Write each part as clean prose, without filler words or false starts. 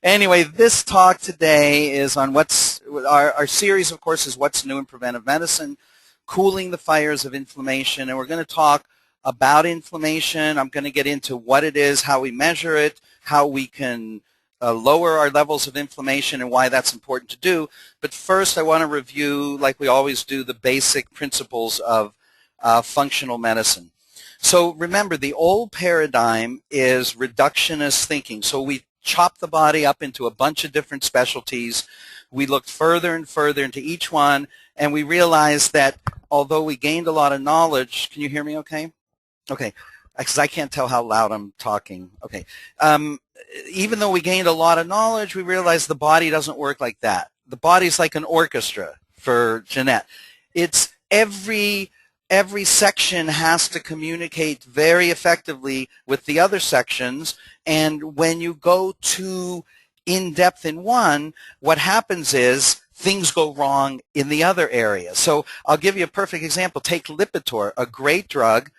Anyway, this talk today is on our series, of course, is what's new in preventive medicine, cooling the fires of inflammation, and we're going to talk about inflammation. I'm going to get into what it is, how we measure it, how we can lower our levels of inflammation and why that's important to do. But first, I want to review, like we always do, the basic principles of functional medicine. So remember, the old paradigm is reductionist thinking. So we chop the body up into a bunch of different specialties. We looked further and further into each one, and we realized that although we gained a lot of knowledge, can you hear me okay? Okay, because I can't tell how loud I'm talking. Okay. Even though we gained a lot of knowledge, we realized the body doesn't work like that. The body's like an orchestra for Jeanette. It's every section has to communicate very effectively with the other sections, and when you go too in-depth in one, what happens is things go wrong in the other area. So I'll give you a perfect example. Take Lipitor, a great drug,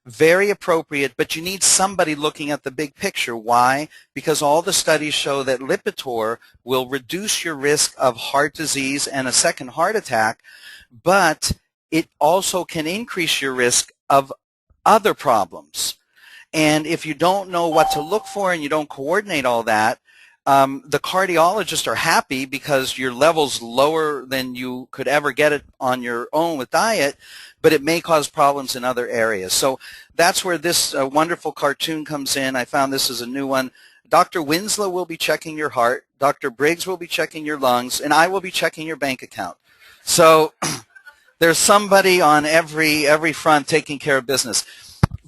very appropriate, but you need somebody looking at the big picture. Why? Because all the studies show that Lipitor will reduce your risk of heart disease and a second heart attack, but it also can increase your risk of other problems. And if you don't know what to look for and you don't coordinate all that, the cardiologists are happy because your level's lower than you could ever get it on your own with diet, but it may cause problems in other areas. So that's where this wonderful cartoon comes in. I found this is a new one. Dr. Winslow will be checking your heart, Dr. Briggs will be checking your lungs, and I will be checking your bank account. So there's somebody on every front taking care of business.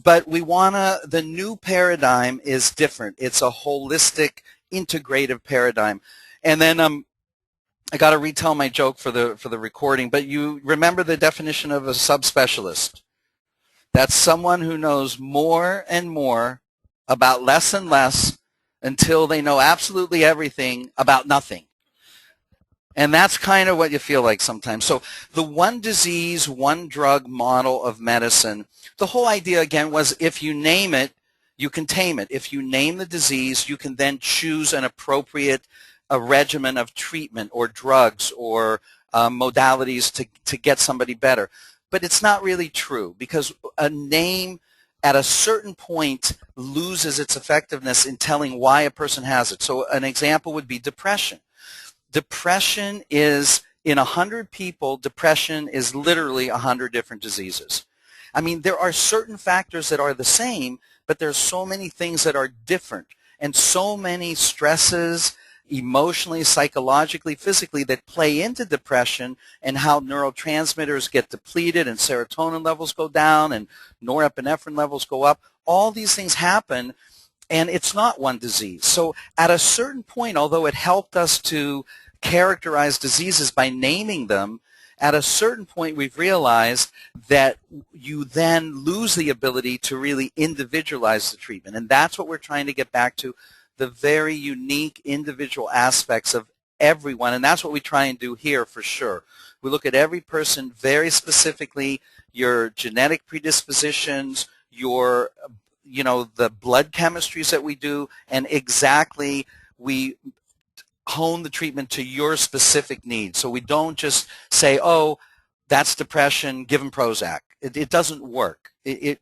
But the new paradigm is different. It's a holistic, integrative paradigm. And then I got to retell my joke for the recording, but you remember the definition of a subspecialist. That's someone who knows more and more about less and less until they know absolutely everything about nothing. And that's kind of what you feel like sometimes. So the one disease, one drug model of medicine, the whole idea, again, was if you name it, you can tame it. If you name the disease, you can then choose an appropriate regimen of treatment or drugs or modalities to get somebody better. But it's not really true, because a name at a certain point loses its effectiveness in telling why a person has it. So an example would be depression. Depression is, in 100 people, depression is literally 100 different diseases. I mean, there are certain factors that are the same, but there's so many things that are different, and so many stresses, emotionally, psychologically, physically, that play into depression, and how neurotransmitters get depleted and serotonin levels go down and norepinephrine levels go up. All these things happen, and it's not one disease. So at a certain point, although it helped us to characterize diseases by naming them, at a certain point we've realized that you then lose the ability to really individualize the treatment. And that's what we're trying to get back to, the very unique individual aspects of everyone. And that's what we try and do here for sure. We look at every person very specifically, your genetic predispositions, your the blood chemistries that we do, and exactly we hone the treatment to your specific needs. So we don't just say, oh, that's depression, give them Prozac. It doesn't work. It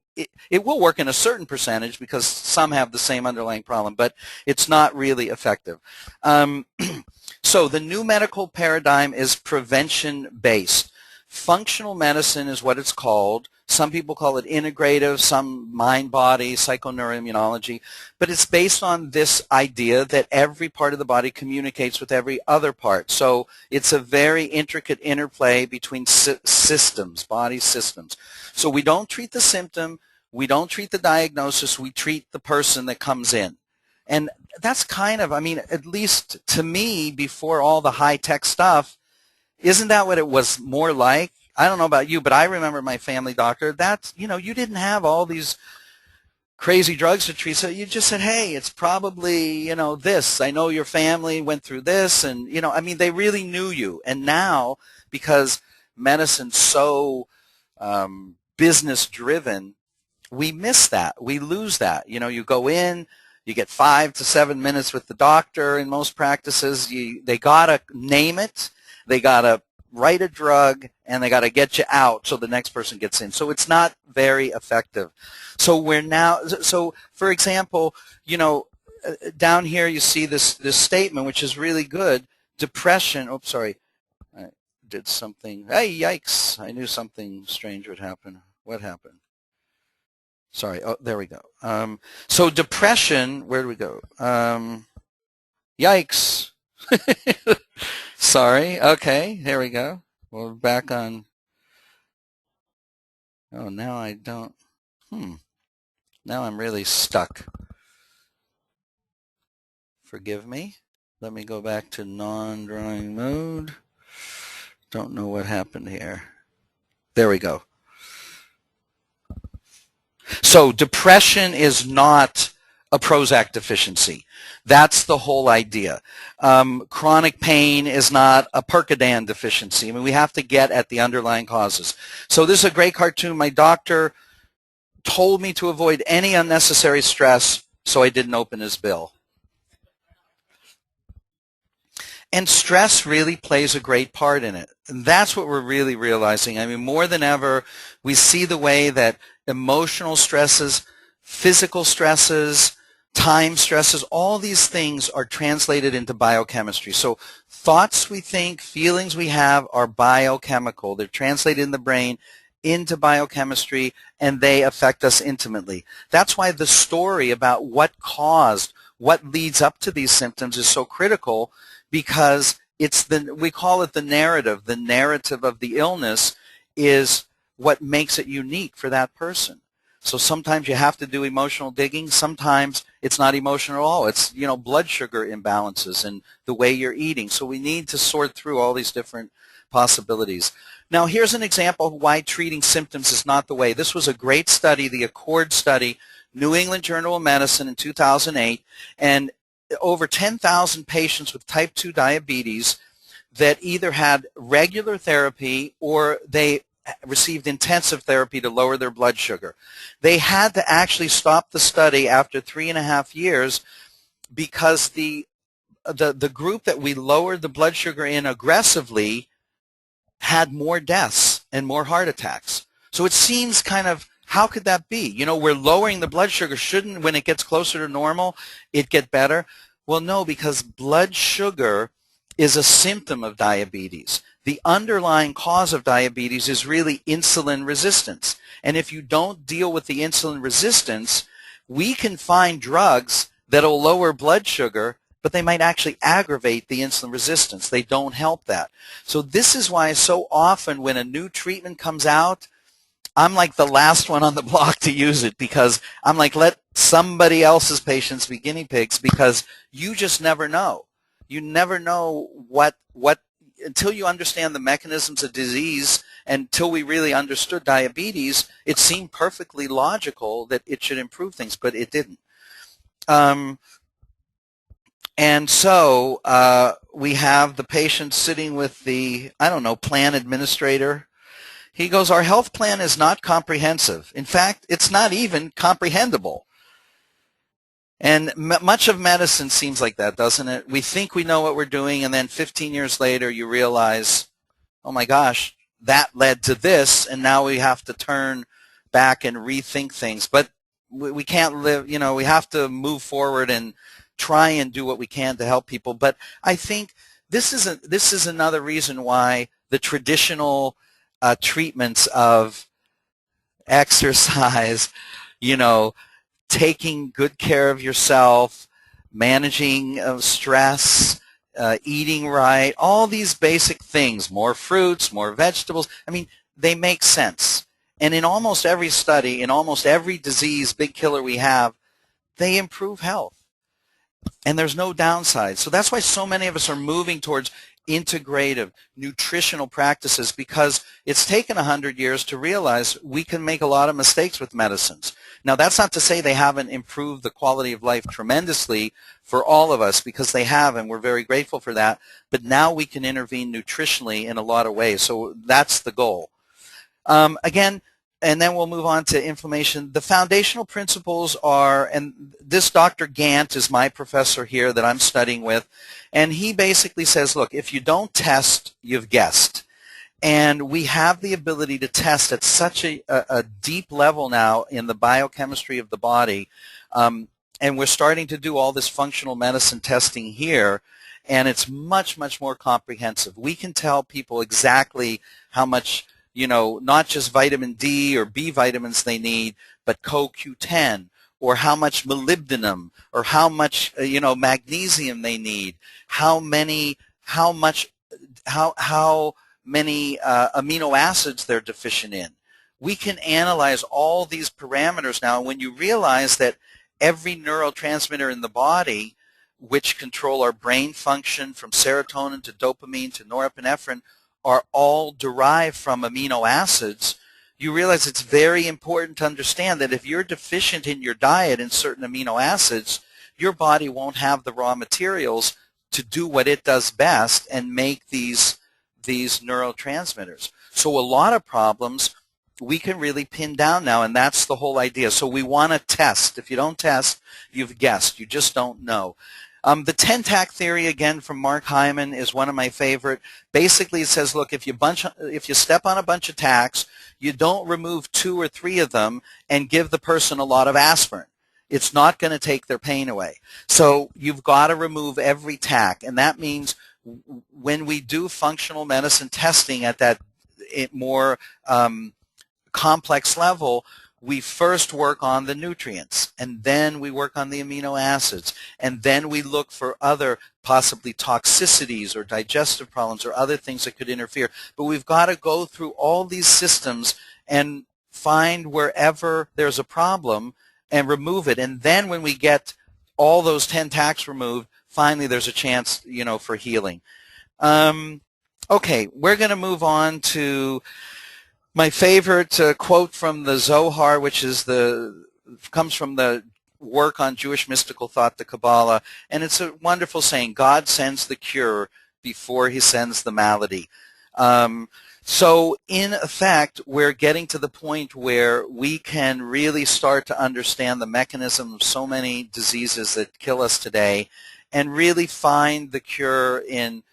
will work in a certain percentage because some have the same underlying problem, but it's not really effective. So the new medical paradigm is prevention-based. Functional medicine is what it's called. Some people call it integrative, some mind-body, psychoneuroimmunology, but it's based on this idea that every part of the body communicates with every other part. So it's a very intricate interplay between systems, body systems. So we don't treat the symptom, we don't treat the diagnosis, we treat the person that comes in. And that's kind of, I mean, at least to me, before all the high-tech stuff, isn't that what it was more like? I don't know about you, but I remember my family doctor. That's, you didn't have all these crazy drugs to treat, so you just said, hey, it's probably, this. I know your family went through this, and, I mean, they really knew you. And now, because medicine's so business-driven, we miss that. We lose that. You go in, You get 5 to 7 minutes with the doctor in most practices. They got to name it. They got to write a drug, and they got to get you out so the next person gets in. So it's not very effective. So for example, down here you see this statement, which is really good. Depression, oops, sorry, I did something. Hey, yikes, I knew something strange would happen. What happened? Sorry, oh, there we go. So depression, where do we go? Yikes. Sorry, okay, here we go. We're back on. Oh, now I don't. Now I'm really stuck. Forgive me. Let me go back to non-drawing mode. Don't know what happened here. There we go. So depression is not a Prozac deficiency. That's the whole idea. Chronic pain is not a Percodan deficiency. I mean, we have to get at the underlying causes. So this is a great cartoon. My doctor told me to avoid any unnecessary stress, so I didn't open his bill. And stress really plays a great part in it. And that's what we're really realizing. I mean, more than ever, we see the way that emotional stresses, physical stresses, time stresses, all these things are translated into biochemistry. So thoughts we think, feelings we have are biochemical. They're translated in the brain into biochemistry, and they affect us intimately. That's why the story about what leads up to these symptoms is so critical, because we call it the narrative. The narrative of the illness is what makes it unique for that person. So sometimes you have to do emotional digging. Sometimes it's not emotional at all. It's, blood sugar imbalances and the way you're eating. So we need to sort through all these different possibilities. Now, here's an example of why treating symptoms is not the way. This was a great study, the Accord study, New England Journal of Medicine in 2008, and over 10,000 patients with type 2 diabetes that either had regular therapy or they received intensive therapy to lower their blood sugar. They had to actually stop the study after 3.5 years because the group that we lowered the blood sugar in aggressively had more deaths and more heart attacks. So it seems kind of, how could that be? We're lowering the blood sugar. Shouldn't, when it gets closer to normal, it get better? Well, no, because blood sugar is a symptom of diabetes. The underlying cause of diabetes is really insulin resistance. And if you don't deal with the insulin resistance, we can find drugs that will lower blood sugar, but they might actually aggravate the insulin resistance. They don't help that. So this is why so often when a new treatment comes out, I'm like the last one on the block to use it, because I'm like, let somebody else's patients be guinea pigs, because you just never know. You never know what until you understand the mechanisms of disease. Until we really understood diabetes, it seemed perfectly logical that it should improve things, but it didn't. And so we have the patient sitting with the, plan administrator. He goes, our health plan is not comprehensive. In fact, it's not even comprehensible. And much of medicine seems like that, doesn't it? We think we know what we're doing, and then 15 years later you realize, oh my gosh, that led to this, and now we have to turn back and rethink things. But we can't live, we have to move forward and try and do what we can to help people. But I think this is another reason why the traditional treatments of exercise, taking good care of yourself, managing stress, eating right, all these basic things, more fruits, more vegetables, they make sense. And in almost every study, in almost every disease, big killer we have, they improve health. And there's no downside. So that's why so many of us are moving towards integrative nutritional practices, because it's taken 100 years to realize we can make a lot of mistakes with medicines. Now, that's not to say they haven't improved the quality of life tremendously for all of us, because they have, and we're very grateful for that. But now we can intervene nutritionally in a lot of ways. So that's the goal. Again, and then we'll move on to inflammation. The foundational principles are, and this Dr. Gant is my professor here that I'm studying with, and he basically says, look, if you don't test, you've guessed. And we have the ability to test at such a deep level now in the biochemistry of the body, and we're starting to do all this functional medicine testing here, and it's much, much more comprehensive. We can tell people exactly how much, not just vitamin D or B vitamins they need, but CoQ10, or how much molybdenum, or how much, magnesium they need, how many amino acids they're deficient in. We can analyze all these parameters now. When you realize that every neurotransmitter in the body, which control our brain function from serotonin to dopamine to norepinephrine, are all derived from amino acids, you realize it's very important to understand that if you're deficient in your diet in certain amino acids, your body won't have the raw materials to do what it does best and make these neurotransmitters. So a lot of problems we can really pin down now, and that's the whole idea. So we want to test. If you don't test, you've guessed. You just don't know. The 10-tack theory, again, from Mark Hyman, is one of my favorite. Basically, it says, look, if you step on a bunch of tacks, you don't remove 2 or 3 of them and give the person a lot of aspirin. It's not going to take their pain away. So you've got to remove every tack, and that means when we do functional medicine testing at that more complex level, we first work on the nutrients, and then we work on the amino acids, and then we look for other possibly toxicities or digestive problems or other things that could interfere. But we've got to go through all these systems and find wherever there's a problem and remove it. And then when we get all those 10 tacks removed, finally there's a chance, for healing. Okay, we're going to move on to my favorite quote from the Zohar, which comes from the work on Jewish mystical thought, the Kabbalah, and it's a wonderful saying: God sends the cure before he sends the malady. So in effect, we're getting to the point where we can really start to understand the mechanism of so many diseases that kill us today, and really find the cure in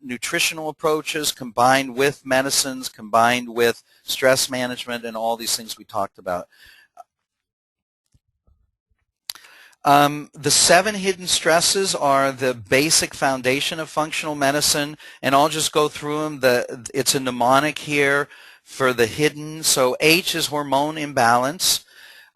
nutritional approaches combined with medicines, combined with stress management, and all these things we talked about. The 7 hidden stresses are the basic foundation of functional medicine, and I'll just go through them. It's a mnemonic here for the hidden. So H is hormone imbalance.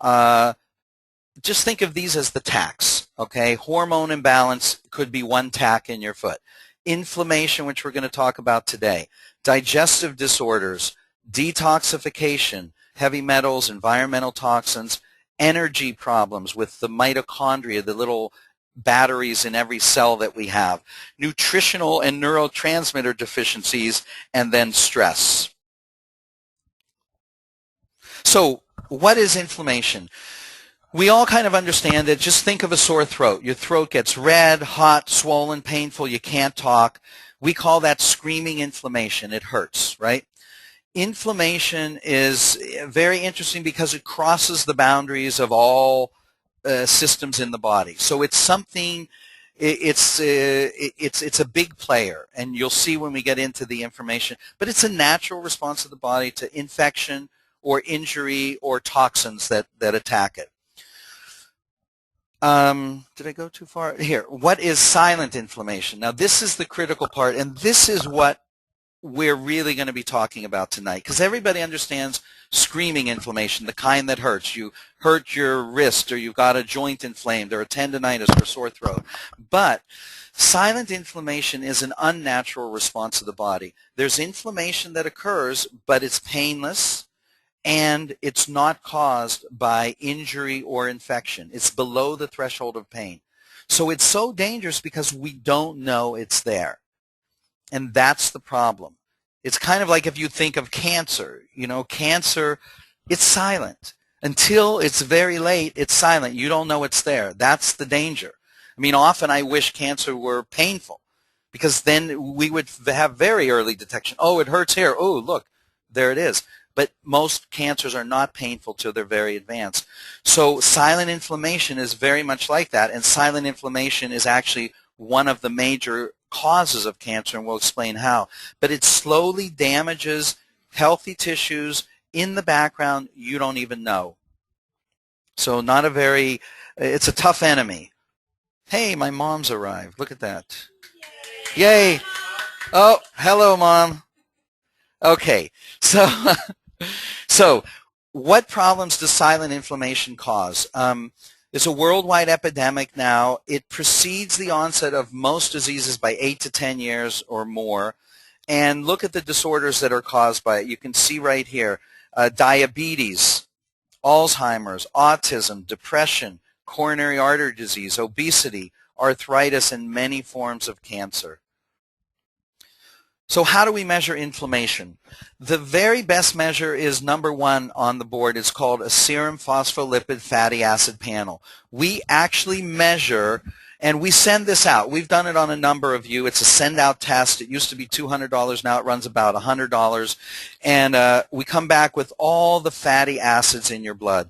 Just think of these as the tacks, okay? Hormone imbalance could be one tack in your foot. Inflammation, which we're going to talk about today. Digestive disorders, detoxification, heavy metals, environmental toxins, energy problems with the mitochondria, the little batteries in every cell that we have, nutritional and neurotransmitter deficiencies, and then stress. So what is inflammation? We all kind of understand it. Just think of a sore throat. Your throat gets red, hot, swollen, painful. You can't talk. We call that screaming inflammation. It hurts, right? Inflammation is very interesting because it crosses the boundaries of all systems in the body. So it's something. It's a big player, and you'll see when we get into the information. But it's a natural response of the body to infection or injury or toxins that attack it. Did I go too far? Here, what is silent inflammation? Now, this is the critical part, and this is what we're really going to be talking about tonight, because everybody understands screaming inflammation, the kind that hurts. You hurt your wrist, or you've got a joint inflamed, or a tendonitis, or a sore throat. But silent inflammation is an unnatural response of the body. There's inflammation that occurs, but it's painless, and it's not caused by injury or infection. It's below the threshold of pain. So it's so dangerous because we don't know it's there. And that's the problem. It's kind of like if you think of cancer. Cancer, it's silent. Until it's very late, it's silent. You don't know it's there. That's the danger. I mean, often I wish cancer were painful, because then we would have very early detection. Oh, it hurts here. Oh, look, there it is. but most cancers are not painful till they're very advanced. So silent inflammation is very much like that, and silent inflammation is actually one of the major causes of cancer, and we'll explain how. But it slowly damages healthy tissues in the background you don't even know. So not a very, it's a tough enemy. Hey, my mom's arrived. Look at that. Yay. Oh, hello, Mom. Okay, so so what problems does silent inflammation cause? It's a worldwide epidemic now. It precedes the onset of most diseases by 8 to 10 years or more. And look at the disorders that are caused by it. You can see right here, diabetes, Alzheimer's, autism, depression, coronary artery disease, obesity, arthritis, and many forms of cancer. So how do we measure inflammation? The very best measure is number one on the board. It's called a serum phospholipid fatty acid panel. We actually measure, and we send this out. We've done it on a number of you. It's a send-out test. It used to be $200. Now it runs about $100. And we come back with all the fatty acids in your blood.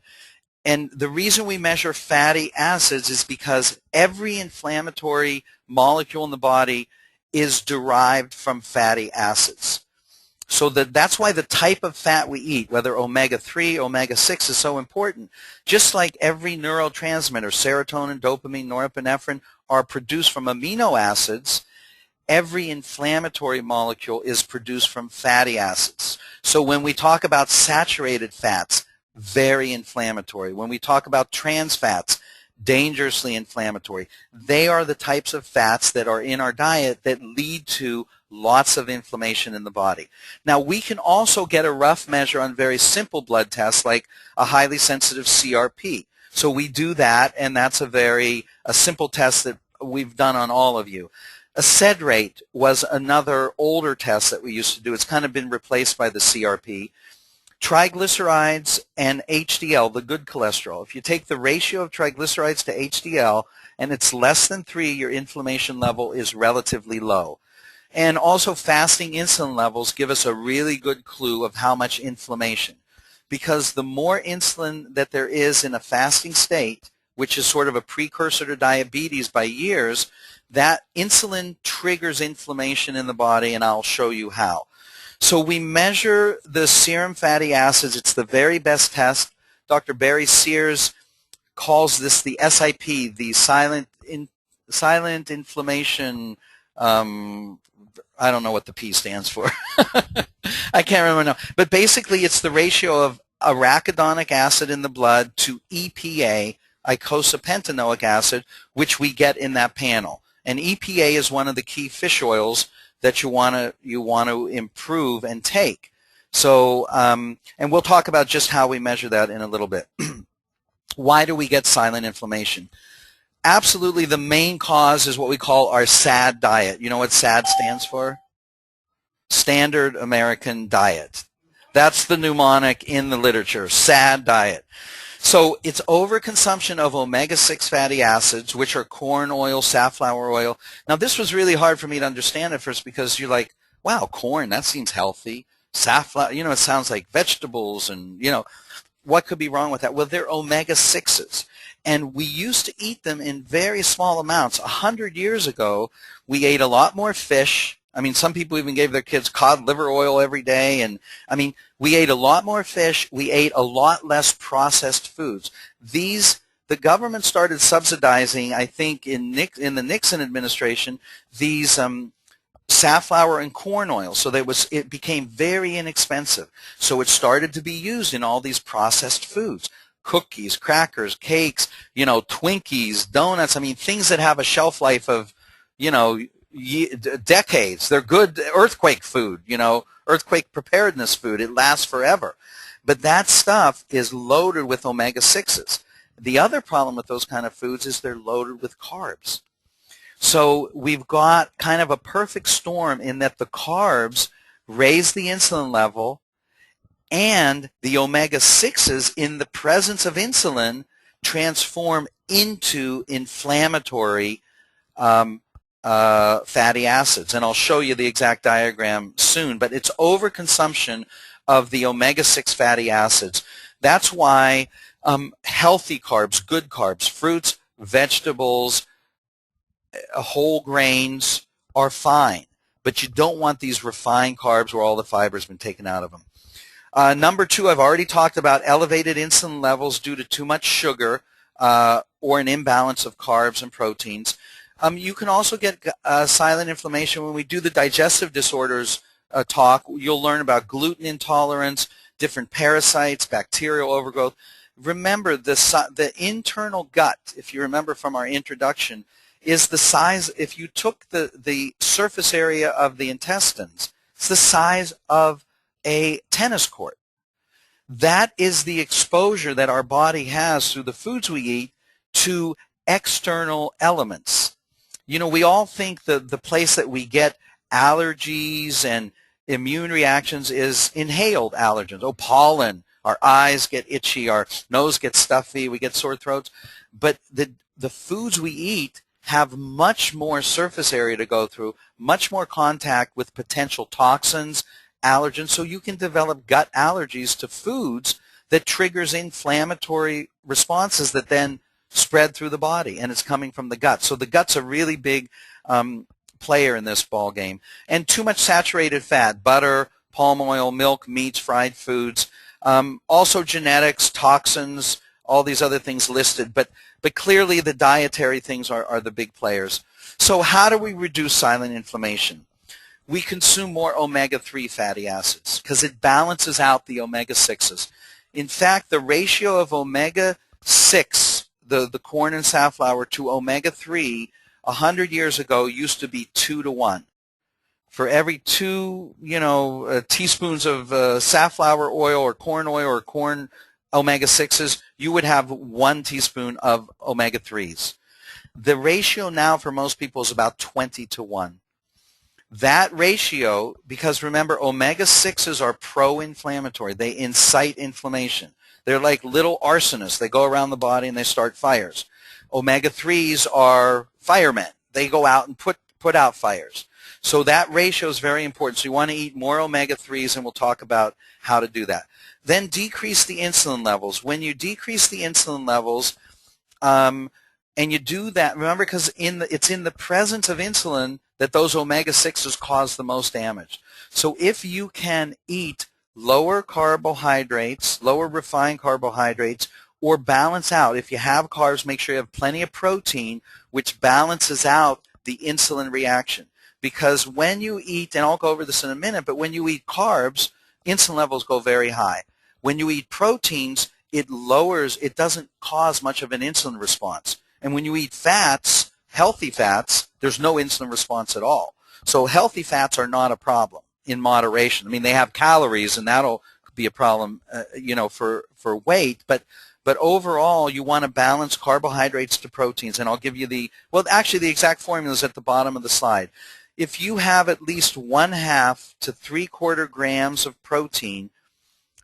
And the reason we measure fatty acids is because every inflammatory molecule in the body is derived from fatty acids. So that's why the type of fat we eat, whether omega-3, omega-6, is so important. Just like every neurotransmitter, serotonin, dopamine, norepinephrine, are produced from amino acids, every inflammatory molecule is produced from fatty acids. So when we talk about saturated fats, very inflammatory. When we talk about trans fats, dangerously inflammatory. They are the types of fats that are in our diet that lead to lots of inflammation in the body. Now, we can also get a rough measure on very simple blood tests like a highly sensitive CRP. So we do that, and that's a simple test that we've done on all of you. A SED rate was another older test that we used to do. It's kind of been replaced by the CRP. Triglycerides and HDL, the good cholesterol. If you take the ratio of triglycerides to HDL and it's less than 3, your inflammation level is relatively low. And also fasting insulin levels give us a really good clue of how much inflammation. Because the more insulin that there is in a fasting state, which is sort of a precursor to diabetes by years, that insulin triggers inflammation in the body, and I'll show you how. So we measure the serum fatty acids. It's the very best test. Dr. Barry Sears calls this the SIP, the silent inflammation. I don't know what the P stands for. I can't remember now. But basically, it's the ratio of arachidonic acid in the blood to EPA, eicosapentaenoic acid, which we get in that panel. And EPA is one of the key fish oils that you want to improve and take. So, and we'll talk about just how we measure that in a little bit. Why do we get silent inflammation? Absolutely, the main cause is what we call our SAD diet. You know what SAD stands for? Standard American Diet. That's the mnemonic in the literature, SAD diet. So it's overconsumption of omega-6 fatty acids, which are corn oil, safflower oil. Now, this was really hard for me to understand at first because you're like, wow, corn, that seems healthy. Safflower, it sounds like vegetables and, what could be wrong with that? Well, they're omega-6s. And we used to eat them in very small amounts. 100 years ago, we ate a lot more fish. I mean, some people even gave their kids cod liver oil every day. And, we ate a lot more fish. We ate a lot less processed foods. The government started subsidizing, I think, in the Nixon administration, these safflower and corn oil. So it became very inexpensive. So it started to be used in all these processed foods. Cookies, crackers, cakes, Twinkies, donuts. Things that have a shelf life of, decades. They're good earthquake food, earthquake preparedness food. It lasts forever. But that stuff is loaded with omega-6s. The other problem with those kind of foods is they're loaded with carbs. So we've got kind of a perfect storm in that the carbs raise the insulin level, and the omega-6s in the presence of insulin transform into inflammatory fatty acids. And I'll show you the exact diagram soon, but it's overconsumption of the omega-6 fatty acids. That's why healthy carbs, good carbs, fruits, vegetables, whole grains are fine, but you don't want these refined carbs where all the fiber has been taken out of them. Number 2, I've already talked about elevated insulin levels due to too much sugar or an imbalance of carbs and proteins. You can also get silent inflammation. When we do the digestive disorders talk, you'll learn about gluten intolerance, different parasites, bacterial overgrowth. Remember, the internal gut, if you remember from our introduction, is the size, if you took the surface area of the intestines, it's the size of a tennis court. That is the exposure that our body has through the foods we eat to external elements. You know, we all think the place that we get allergies and immune reactions is inhaled allergens. Oh, pollen, our eyes get itchy, our nose gets stuffy, we get sore throats. But the foods we eat have much more surface area to go through, much more contact with potential toxins, allergens, so you can develop gut allergies to foods that triggers inflammatory responses that then spread through the body, and it's coming from the gut. So the gut's a really big player in this ball game. And too much saturated fat, butter, palm oil, milk, meats, fried foods, also genetics, toxins, all these other things listed, but clearly the dietary things are the big players. So how do we reduce silent inflammation? We consume more omega-3 fatty acids because it balances out the omega-6s. In fact, the ratio of omega-6, the corn and safflower, to omega-3 100 years ago used to be 2 to 1. For every 2, teaspoons of safflower oil or corn omega-6s, you would have 1 teaspoon of omega-3s. The ratio now for most people is about 20 to 1. That ratio, because remember, omega-6s are pro-inflammatory. They incite inflammation. They're like little arsonists. They go around the body and they start fires. Omega-3s are firemen. They go out and put out fires. So that ratio is very important. So you want to eat more omega-3s, and we'll talk about how to do that. Then decrease the insulin levels. When you decrease the insulin levels, and you do that, remember, because it's in the presence of insulin that those omega-6s cause the most damage. So if you can eat lower carbohydrates, lower refined carbohydrates, or balance out, if you have carbs, make sure you have plenty of protein, which balances out the insulin reaction. Because when you eat, and I'll go over this in a minute, but when you eat carbs, insulin levels go very high. When you eat proteins, it doesn't cause much of an insulin response. And when you eat fats, healthy fats, there's no insulin response at all. So healthy fats are not a problem in moderation. I mean, they have calories, and that'll be a problem, for weight. But overall, you want to balance carbohydrates to proteins. And I'll give you the exact formula is at the bottom of the slide. If you have at least 1/2 to 3/4 grams of protein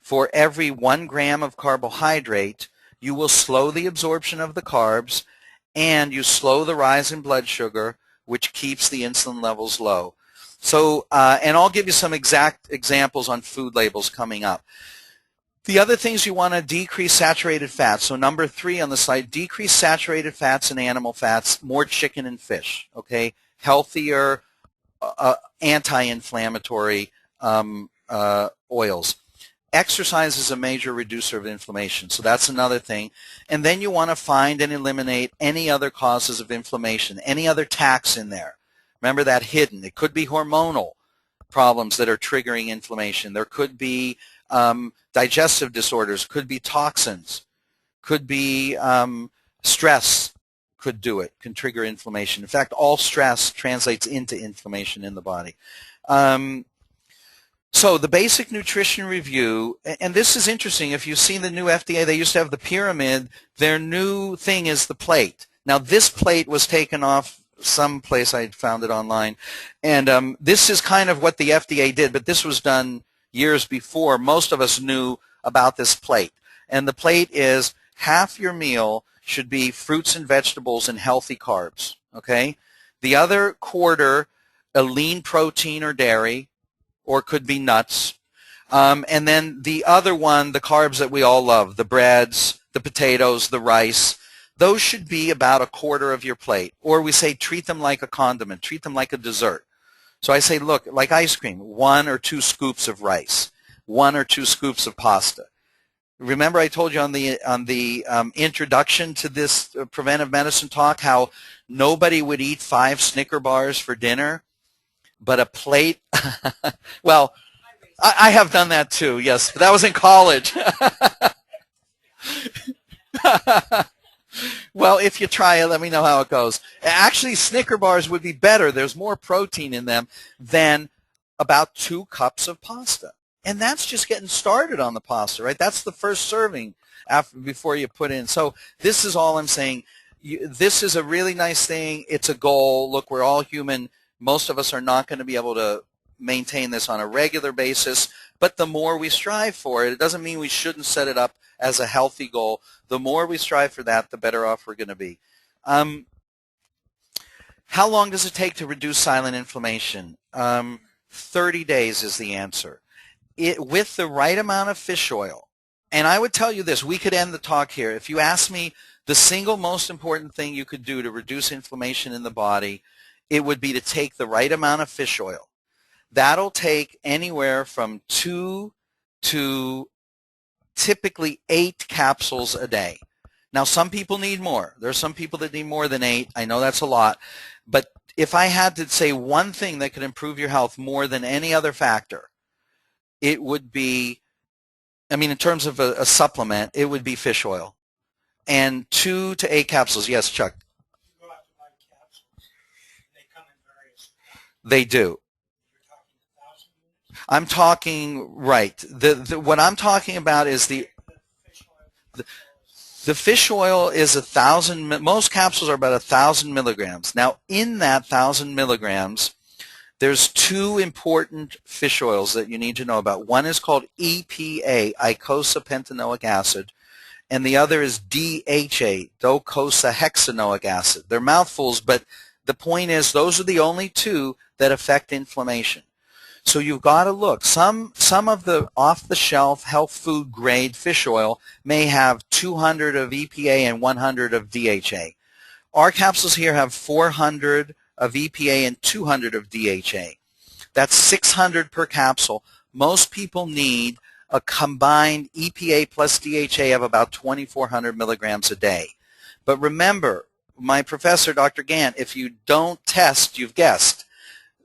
for every 1 gram of carbohydrate, you will slow the absorption of the carbs, and you slow the rise in blood sugar, which keeps the insulin levels low. So, and I'll give you some exact examples on food labels coming up. The other things you want to decrease saturated fats. So number 3 on the slide, decrease saturated fats and animal fats, more chicken and fish, okay? Healthier, anti-inflammatory oils. Exercise is a major reducer of inflammation, so that's another thing. And then you want to find and eliminate any other causes of inflammation, any other tax in there. Remember that hidden. It could be hormonal problems that are triggering inflammation. There could be digestive disorders, could be toxins, could be stress could do it, can trigger inflammation. In fact, all stress translates into inflammation in the body. So the basic nutrition review, and this is interesting. If you've seen the new FDA, they used to have the pyramid. Their new thing is the plate. Now, this plate was taken off someplace. I found it online. And this is kind of what the FDA did, but this was done years before. Most of us knew about this plate. And the plate is half your meal should be fruits and vegetables and healthy carbs, okay? The other quarter, a lean protein or dairy, or could be nuts. And then the other one, the carbs that we all love, the breads, the potatoes, the rice, those should be about a quarter of your plate. Or we say treat them like a condiment, treat them like a dessert. So I say, look, like ice cream, 1 or 2 scoops of rice, 1 or 2 scoops of pasta. Remember I told you on the introduction to this preventive medicine talk how nobody would eat 5 Snicker bars for dinner, but a plate, well, I have done that too, yes, but that was in college. Well, if you try it, let me know how it goes. Actually, Snicker bars would be better. There's more protein in them than about 2 cups of pasta. And that's just getting started on the pasta, right? That's the first serving before you put in. So this is all I'm saying. This is a really nice thing. It's a goal. Look, we're all human. Most of us are not going to be able to maintain this on a regular basis, but the more we strive for it, it doesn't mean we shouldn't set it up as a healthy goal. The more we strive for that, the better off we're going to be. How long does it take to reduce silent inflammation? 30 days is the answer. With the right amount of fish oil, and I would tell you this, we could end the talk here. If you ask me the single most important thing you could do to reduce inflammation in the body, it would be to take the right amount of fish oil. That'll take anywhere from 2 to typically 8 capsules a day. Now, some people need more. There are some people that need more than 8. I know that's a lot. But if I had to say one thing that could improve your health more than any other factor, it would be, I mean, in terms of a supplement, it would be fish oil. And 2 to 8 capsules. Yes, Chuck? You go out to buy capsules. They come in various. They do. I'm talking, right. What I'm talking about is the fish oil is 1,000, most capsules are about 1,000 milligrams. Now, in that 1,000 milligrams, there's 2 important fish oils that you need to know about. One is called EPA, eicosapentaenoic acid, and the other is DHA, docosahexaenoic acid. They're mouthfuls, but the point is those are the only 2 that affect inflammation. So you've got to look. Some of the off-the-shelf health food grade fish oil may have 200 of EPA and 100 of DHA. Our capsules here have 400 of EPA and 200 of DHA. That's 600 per capsule. Most people need a combined EPA plus DHA of about 2,400 milligrams a day. But remember, my professor, Dr. Gant, if you don't test, you've guessed.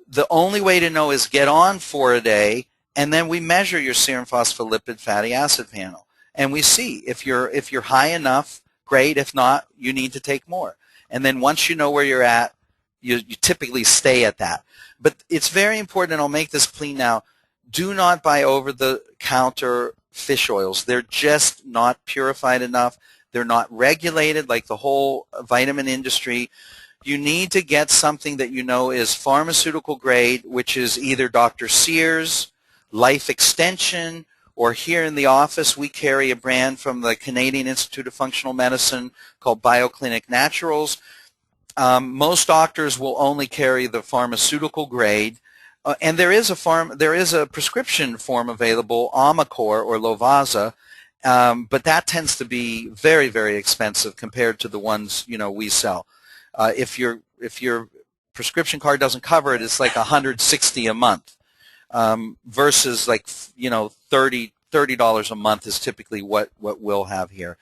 The only way to know is get on for a day, and then we measure your serum phospholipid fatty acid panel. And we see if you're high enough, great. If not, you need to take more. And then once you know where you're at, you typically stay at that. But it's very important, and I'll make this clean now, do not buy over-the-counter fish oils. They're just not purified enough. They're not regulated like the whole vitamin industry. You need to get something that you know is pharmaceutical grade, which is either Dr. Sears, Life Extension, or here in the office we carry a brand from the Canadian Institute of Functional Medicine called BioClinic Naturals. Most doctors will only carry the pharmaceutical grade, and there is a prescription form available, Omicor or Lovaza, but that tends to be very, very expensive compared to the ones we sell. If your prescription card doesn't cover it, it's like $160 a month, versus like $30 a month is typically what we'll have here.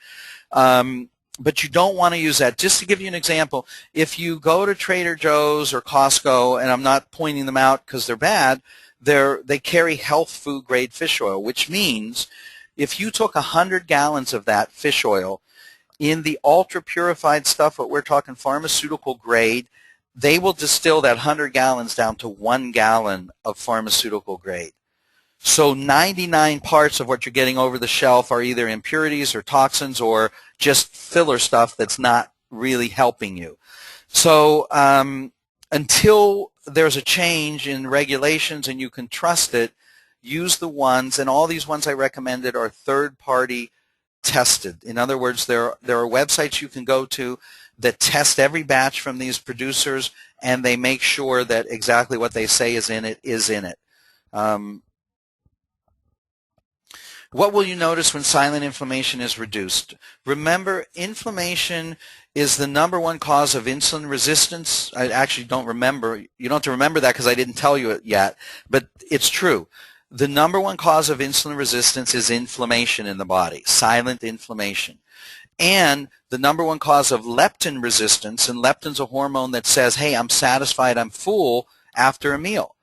But you don't want to use that. Just to give you an example, if you go to Trader Joe's or Costco, and I'm not pointing them out because they're bad, they carry health food grade fish oil, which means if you took 100 gallons of that fish oil, in the ultra-purified stuff, what we're talking pharmaceutical grade, they will distill that 100 gallons down to 1 gallon of pharmaceutical grade. So 99 parts of what you're getting over the shelf are either impurities or toxins or just filler stuff that's not really helping you. So until there's a change in regulations and you can trust it, use the ones, and all these ones I recommended are third-party tested. In other words, there are websites you can go to that test every batch from these producers, and they make sure that exactly what they say is in it is in it. What will you notice when silent inflammation is reduced? Remember, inflammation is the #1 cause of insulin resistance. I actually don't remember. You don't have to remember that because I didn't tell you it yet, but it's true. The #1 cause of insulin resistance is inflammation in the body, silent inflammation. And the #1 cause of leptin resistance, and leptin's a hormone that says, hey, I'm satisfied, I'm full after a meal.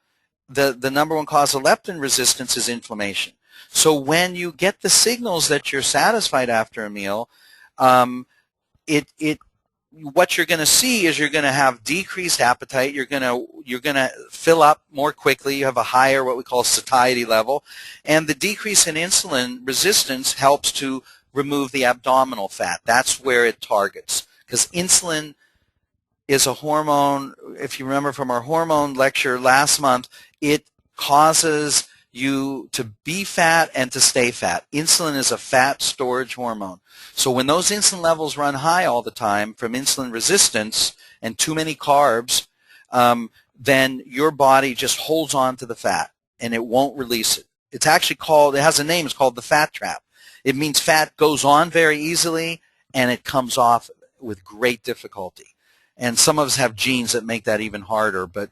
The #1 cause of leptin resistance is inflammation. So when you get the signals that you're satisfied after a meal, what you're going to see is you're going to have decreased appetite. You're going to fill up more quickly. You have a higher what we call satiety level, and the decrease in insulin resistance helps to remove the abdominal fat. That's where it targets, because insulin is a hormone. If you remember from our hormone lecture last month, it causes you to be fat and to stay fat. Insulin is a fat storage hormone. So when those insulin levels run high all the time from insulin resistance and too many carbs, then your body just holds on to the fat and it won't release it. It's actually called, it has a name, it's called the fat trap. It means fat goes on very easily and it comes off with great difficulty. And some of us have genes that make that even harder. But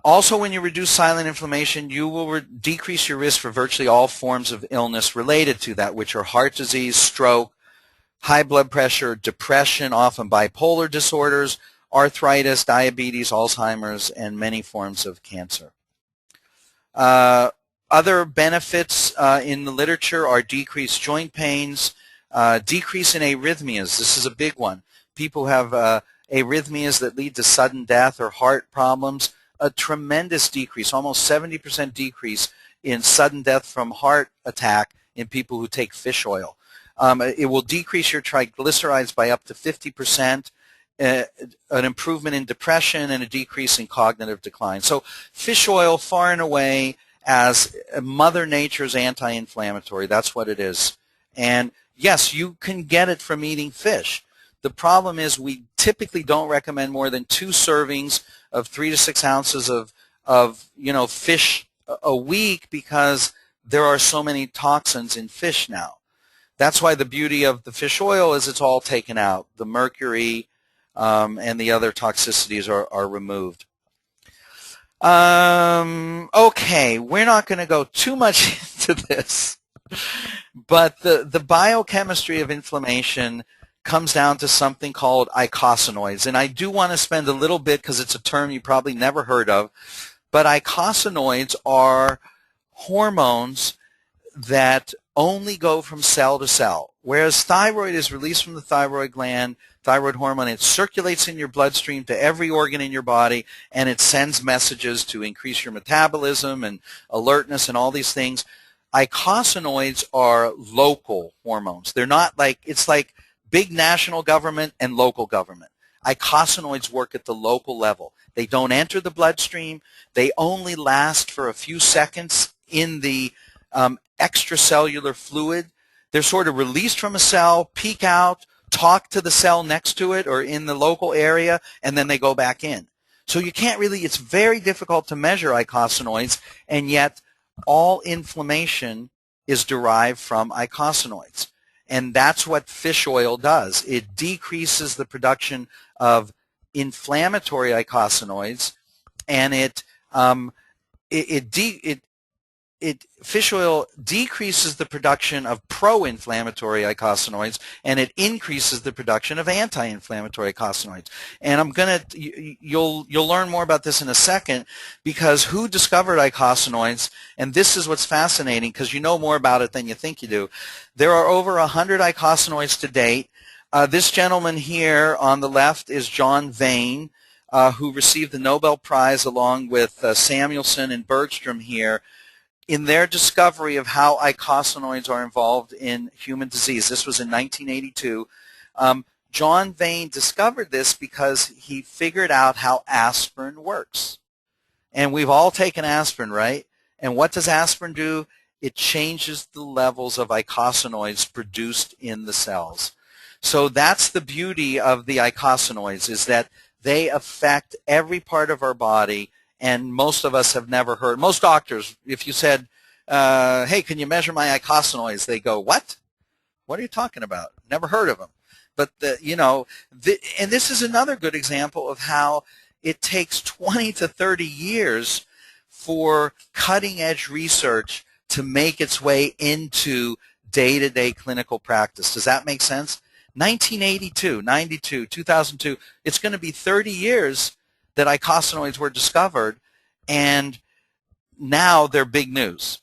also when you reduce silent inflammation, you will decrease your risk for virtually all forms of illness related to that, which are heart disease, stroke, high blood pressure, depression, often bipolar disorders, arthritis, diabetes, Alzheimer's, and many forms of cancer. Other benefits in the literature are decreased joint pains, decrease in arrhythmias. This is a big one. People have arrhythmias that lead to sudden death or heart problems. A tremendous decrease, almost 70% decrease in sudden death from heart attack in people who take fish oil. It will decrease your triglycerides by up to 50%, an improvement in depression, and a decrease in cognitive decline. So fish oil, far and away, as Mother Nature's anti-inflammatory. That's what it is. And yes, you can get it from eating fish. The problem is we typically don't recommend more than 2 servings of 3 to 6 ounces of fish a week, because there are so many toxins in fish now. That's why the beauty of the fish oil is it's all taken out. The mercury and the other toxicities are removed. Okay, we're not going to go too much into this, but the biochemistry of inflammation comes down to something called eicosanoids. And I do want to spend a little bit, because it's a term you probably never heard of, but eicosanoids are hormones that only go from cell to cell. Whereas thyroid is released from the thyroid gland, thyroid hormone, it circulates in your bloodstream to every organ in your body, and it sends messages to increase your metabolism and alertness and all these things. Eicosanoids are local hormones. They're not like, it's like big national government and local government. Eicosanoids work at the local level. They don't enter the bloodstream. They only last for a few seconds in the extracellular fluid. They're sort of released from a cell, peek out, talk to the cell next to it or in the local area, and then they go back in. So you can't really, it's very difficult to measure eicosanoids, and yet all inflammation is derived from eicosanoids. And that's what fish oil does. It decreases the production of inflammatory eicosanoids, and fish oil decreases the production of pro-inflammatory eicosanoids, and it increases the production of anti-inflammatory eicosanoids. And you'll learn more about this in a second, because who discovered eicosanoids? And this is what's fascinating, because you know more about it than you think you do. There are over 100 eicosanoids to date. This gentleman here on the left is John Vane, who received the Nobel Prize along with Samuelson and Bergstrom here, in their discovery of how eicosanoids are involved in human disease. This was in 1982. John Vane discovered this because he figured out how aspirin works. And we've all taken aspirin, right? And what does aspirin do? It changes the levels of eicosanoids produced in the cells. So that's the beauty of the eicosanoids, is that they affect every part of our body. And most of us have never heard, most doctors, if you said, hey, can you measure my eicosanoids? They go, what? What are you talking about? Never heard of them. But, and this is another good example of how it takes 20 to 30 years for cutting-edge research to make its way into day-to-day clinical practice. Does that make sense? 1982, 92, 2002, it's going to be 30 years that eicosanoids were discovered, and now they're big news.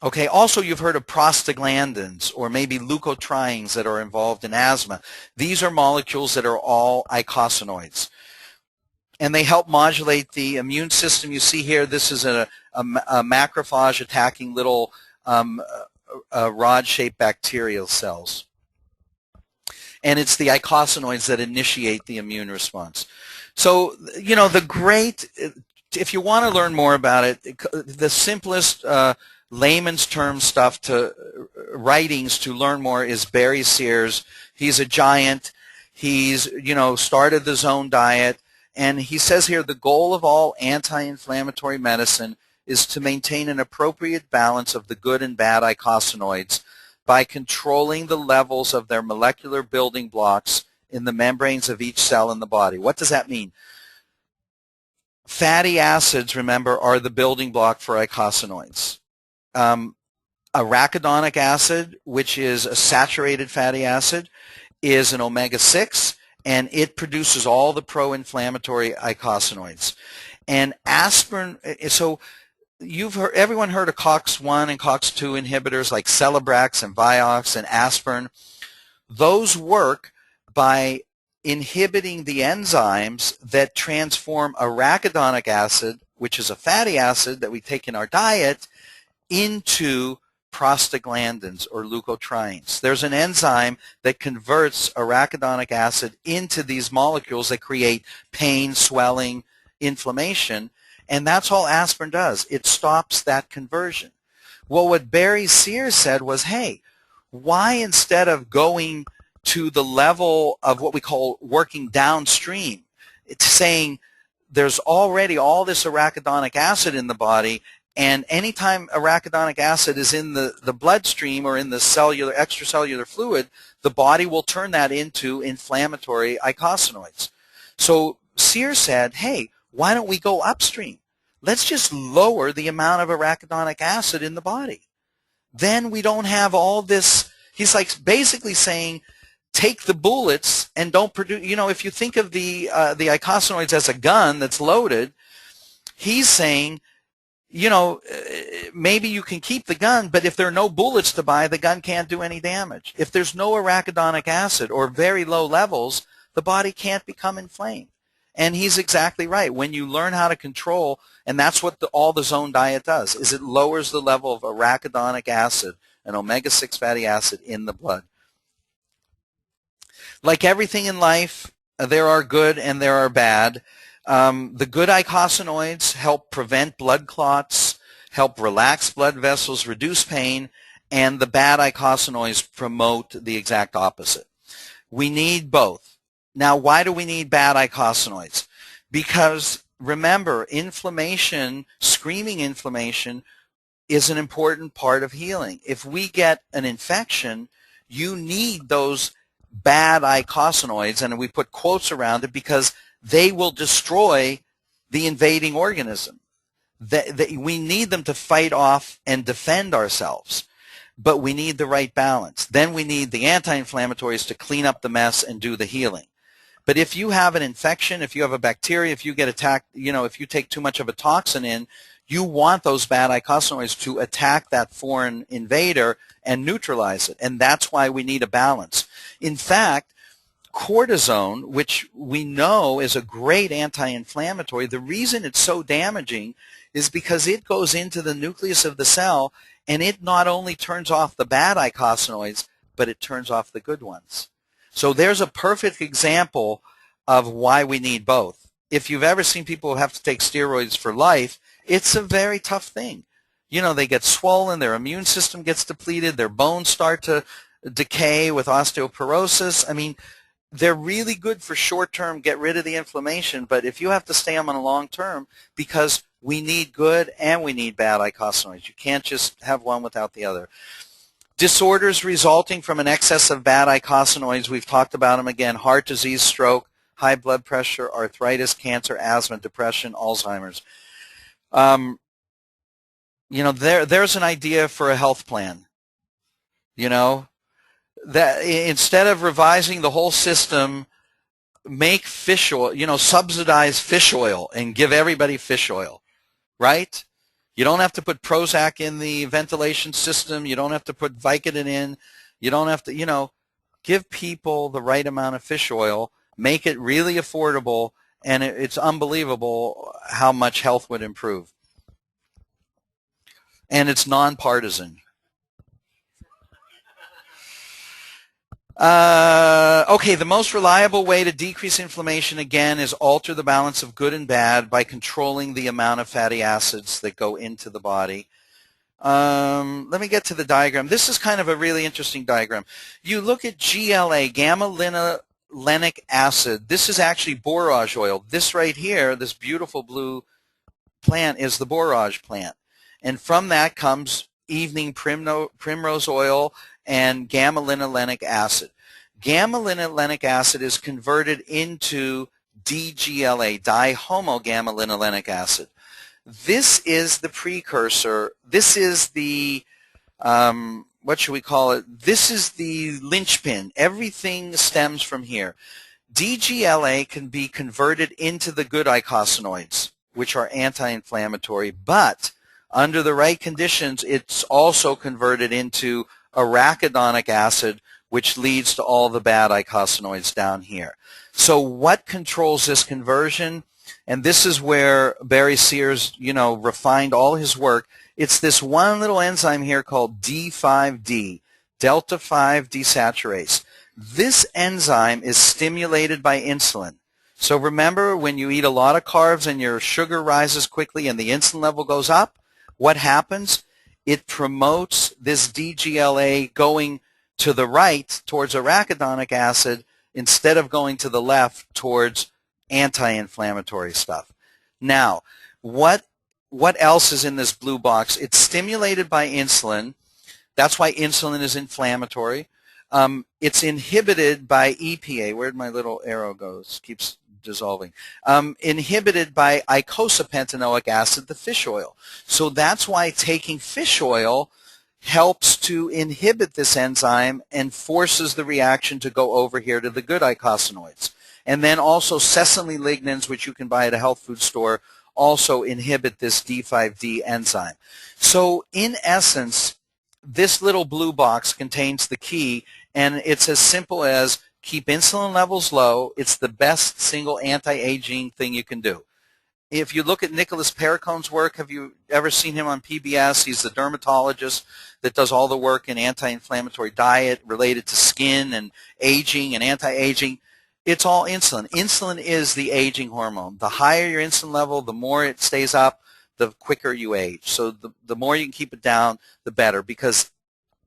Okay, also you've heard of prostaglandins or maybe leukotrienes that are involved in asthma. These are molecules that are all eicosanoids, and they help modulate the immune system. You see here, this is a macrophage attacking little rod-shaped bacterial cells. And it's the eicosanoids that initiate the immune response. So, if you want to learn more about it, the simplest layman's term stuff writings to learn more is Barry Sears. He's a giant. He's, started the Zone Diet. And he says here, the goal of all anti-inflammatory medicine is to maintain an appropriate balance of the good and bad eicosanoids by controlling the levels of their molecular building blocks in the membranes of each cell in the body. What does that mean? Fatty acids, remember, are the building block for eicosanoids. Arachidonic acid, which is a saturated fatty acid, is an omega-6, and it produces all the pro-inflammatory eicosanoids. And aspirin, so everyone heard of COX-1 and COX-2 inhibitors like Celebrex and Vioxx and aspirin. Those work by inhibiting the enzymes that transform arachidonic acid, which is a fatty acid that we take in our diet, into prostaglandins or leukotrienes. There's an enzyme that converts arachidonic acid into these molecules that create pain, swelling, inflammation, and that's all aspirin does. It stops that conversion. Well, what Barry Sears said was, hey, why instead of going to the level of what we call working downstream, it's saying there's already all this arachidonic acid in the body, and anytime arachidonic acid is in the bloodstream or in the extracellular fluid, the body will turn that into inflammatory eicosanoids. So Sears said, hey, why don't we go upstream? Let's just lower the amount of arachidonic acid in the body. Then we don't have all this. He's like basically saying, take the bullets and don't produce. If you think of the eicosanoids as a gun that's loaded, he's saying, maybe you can keep the gun, but if there are no bullets to buy, the gun can't do any damage. If there's no arachidonic acid or very low levels, the body can't become inflamed. And he's exactly right. When you learn how to control, and that's what all the Zone Diet does, is it lowers the level of arachidonic acid, an omega-6 fatty acid in the blood. Like everything in life, there are good and there are bad. The good eicosanoids help prevent blood clots, help relax blood vessels, reduce pain, and the bad eicosanoids promote the exact opposite. We need both. Now, why do we need bad eicosanoids? Because remember, inflammation, screaming inflammation, is an important part of healing. If we get an infection, you need those bad eicosanoids, and we put quotes around it because they will destroy the invading organism. We need them to fight off and defend ourselves, but we need the right balance. Then we need the anti-inflammatories to clean up the mess and do the healing. But if you have an infection, if you have a bacteria, if you get attacked, if you take too much of a toxin in, you want those bad eicosanoids to attack that foreign invader and neutralize it. And that's why we need a balance. In fact, cortisone, which we know is a great anti-inflammatory, the reason it's so damaging is because it goes into the nucleus of the cell, and it not only turns off the bad eicosanoids, but it turns off the good ones. So there's a perfect example of why we need both. If you've ever seen people who have to take steroids for life, it's a very tough thing. They get swollen, their immune system gets depleted, their bones start to decay with osteoporosis. I mean, they're really good for short term, get rid of the inflammation, but if you have to stay on them long term, because We need good and we need bad eicosanoids. You can't just have one without the other. Disorders resulting from an excess of bad eicosanoids, we've talked about them again: heart disease, stroke, high blood pressure, arthritis, cancer, asthma, depression, Alzheimer's. There's an idea for a health plan. That instead of revising the whole system, make fish oil, subsidize fish oil and give everybody fish oil, right? You don't have to put Prozac in the ventilation system. You don't have to put Vicodin in. You don't have to, give people the right amount of fish oil, make it really affordable, and it's unbelievable how much health would improve. And it's nonpartisan. Okay, the most reliable way to decrease inflammation, again, is alter the balance of good and bad by controlling the amount of fatty acids that go into the body. Let me get to the diagram. This is kind of a really interesting diagram. You look at GLA, gamma-linolenic acid. This is actually borage oil. This right here, this beautiful blue plant, is the borage plant. And from that comes evening primrose oil and gamma-linolenic acid. Gamma-linolenic acid is converted into DGLA, dihomogamma-linolenic acid. This is the precursor. This is the, what should we call it? This is the linchpin. Everything stems from here. DGLA can be converted into the good eicosanoids, which are anti-inflammatory, but under the right conditions, it's also converted into arachidonic acid, which leads to all the bad eicosanoids down here. So what controls this conversion? And this is where Barry Sears, refined all his work. It's this one little enzyme here called D5D, delta 5 desaturase. This enzyme is stimulated by insulin. So remember, when you eat a lot of carbs and your sugar rises quickly and the insulin level goes up, what happens? It promotes this DGLA going to the right towards arachidonic acid instead of going to the left towards anti-inflammatory stuff. Now, what else is in this blue box? It's stimulated by insulin. That's why insulin is inflammatory. It's inhibited by EPA. Where'd my little arrow go? It keeps dissolving. Inhibited by eicosapentaenoic acid, the fish oil. So that's why taking fish oil helps to inhibit this enzyme and forces the reaction to go over here to the good eicosanoids. And then also sesame lignans, which you can buy at a health food store, also inhibit this D5D enzyme. So in essence, this little blue box contains the key, and it's as simple as keep insulin levels low. It's the best single anti-aging thing you can do. If you look at Nicholas Perricone's work, have you ever seen him on PBS? He's the dermatologist that does all the work in anti-inflammatory diet related to skin and aging and anti-aging. It's all insulin. Insulin is the aging hormone. The higher your insulin level, the more it stays up, the quicker you age. So the more you can keep it down, the better, because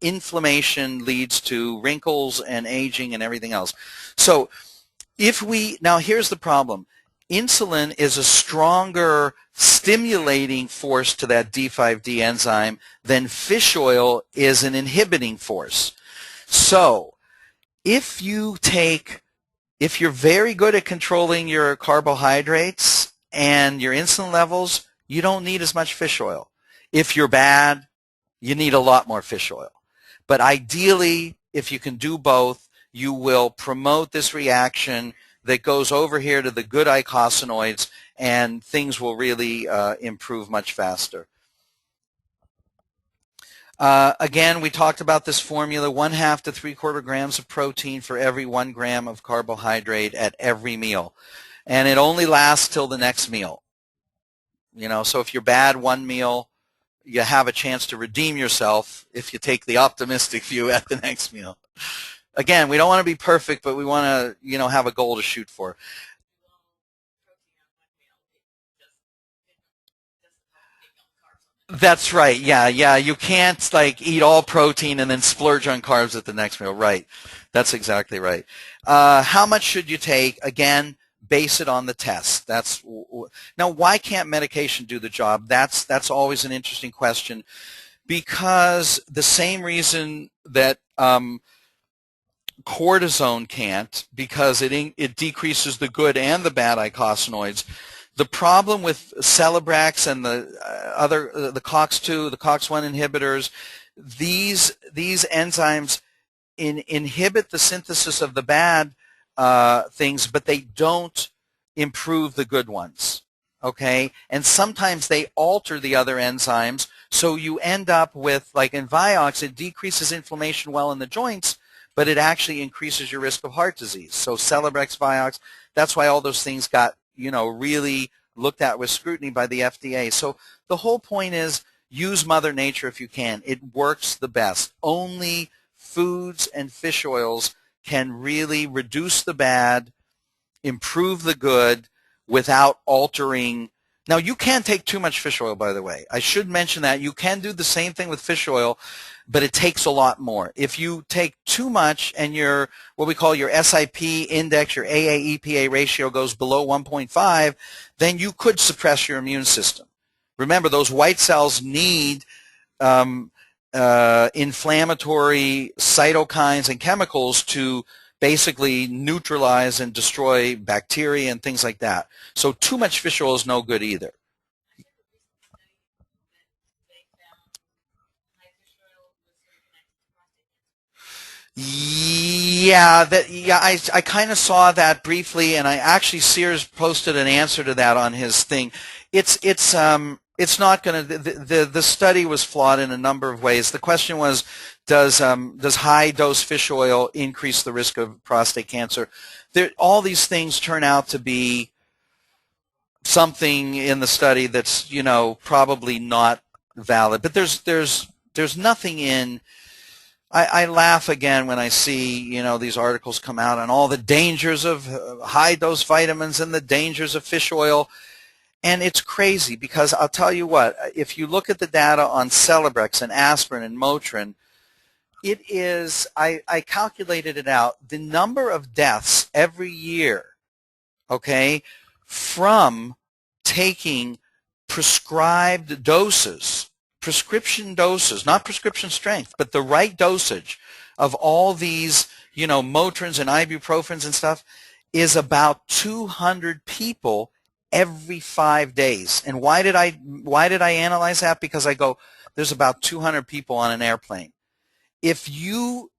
inflammation leads to wrinkles and aging and everything else. So now here's the problem. Insulin is a stronger stimulating force to that D5D enzyme than fish oil is an inhibiting force. So if you're very good at controlling your carbohydrates and your insulin levels, you don't need as much fish oil. If you're bad, you need a lot more fish oil. But ideally, if you can do both, you will promote this reaction that goes over here to the good eicosanoids, and things will really improve much faster. Again, we talked about this formula: 1/2 to 3/4 grams of protein for every 1 gram of carbohydrate at every meal. And it only lasts till the next meal. So if you're bad one meal, you have a chance to redeem yourself if you take the optimistic view at the next meal. Again, we don't want to be perfect, but we want to, have a goal to shoot for. That's right. Yeah. You can't eat all protein and then splurge on carbs at the next meal. Right. That's exactly right. How much should you take? Again, base it on the test. That's Now, why can't medication do the job? That's always an interesting question, because the same reason that cortisone can't, because it decreases the good and the bad eicosanoids. The problem with Celebrex and the COX-2, the COX-1 inhibitors, these enzymes inhibit the synthesis of the bad things, but they don't improve the good ones. Okay, and sometimes they alter the other enzymes, so you end up with, like in Vioxx, it decreases inflammation well in the joints, but it actually increases your risk of heart disease. So Celebrex, Vioxx, that's why all those things got, really looked at with scrutiny by the FDA. So the whole point is, use Mother Nature if you can. It works the best. Only foods and fish oils can really reduce the bad, improve the good, without altering. Now, you can take too much fish oil, by the way. I should mention that. You can do the same thing with fish oil, but it takes a lot more. If you take too much and your, what we call your SIP index, your AA-EPA ratio goes below 1.5, then you could suppress your immune system. Remember, those white cells need inflammatory cytokines and chemicals to basically neutralize and destroy bacteria and things like that. So too much fish oil is no good either. Yeah, I kind of saw that briefly, and I actually, Sears posted an answer to that on his thing. It's not going to, the study was flawed in a number of ways. The question was, does high dose fish oil increase the risk of prostate cancer? All these things turn out to be something in the study that's, probably not valid. But there's nothing in. I laugh again when I see, these articles come out on all the dangers of high dose vitamins and the dangers of fish oil. And it's crazy, because I'll tell you what, if you look at the data on Celebrex and aspirin and Motrin, it is, I calculated it out, the number of deaths every year, okay, from taking prescribed doses, prescription doses, not prescription strength, but the right dosage of all these, Motrins and ibuprofens and stuff, is about 200 people every 5 days. And why did I analyze that? Because I go, there's about 200 people on an airplane. If you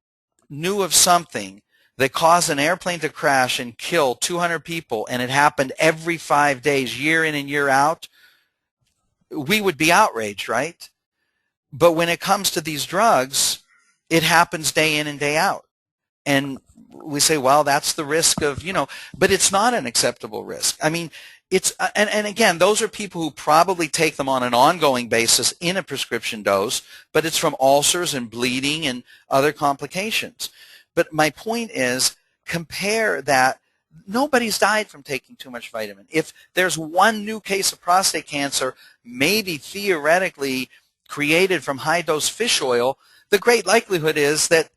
knew of something that caused an airplane to crash and kill 200 people, and it happened every 5 days, year in and year out, we would be outraged, right? But when it comes to these drugs, it happens day in and day out. And we say, well, that's the risk of, but it's not an acceptable risk. I mean, it's, and again, those are people who probably take them on an ongoing basis in a prescription dose, but it's from ulcers and bleeding and other complications. But my point is, compare that. Nobody's died from taking too much vitamin. If there's one new case of prostate cancer, maybe theoretically created from high-dose fish oil, the great likelihood is that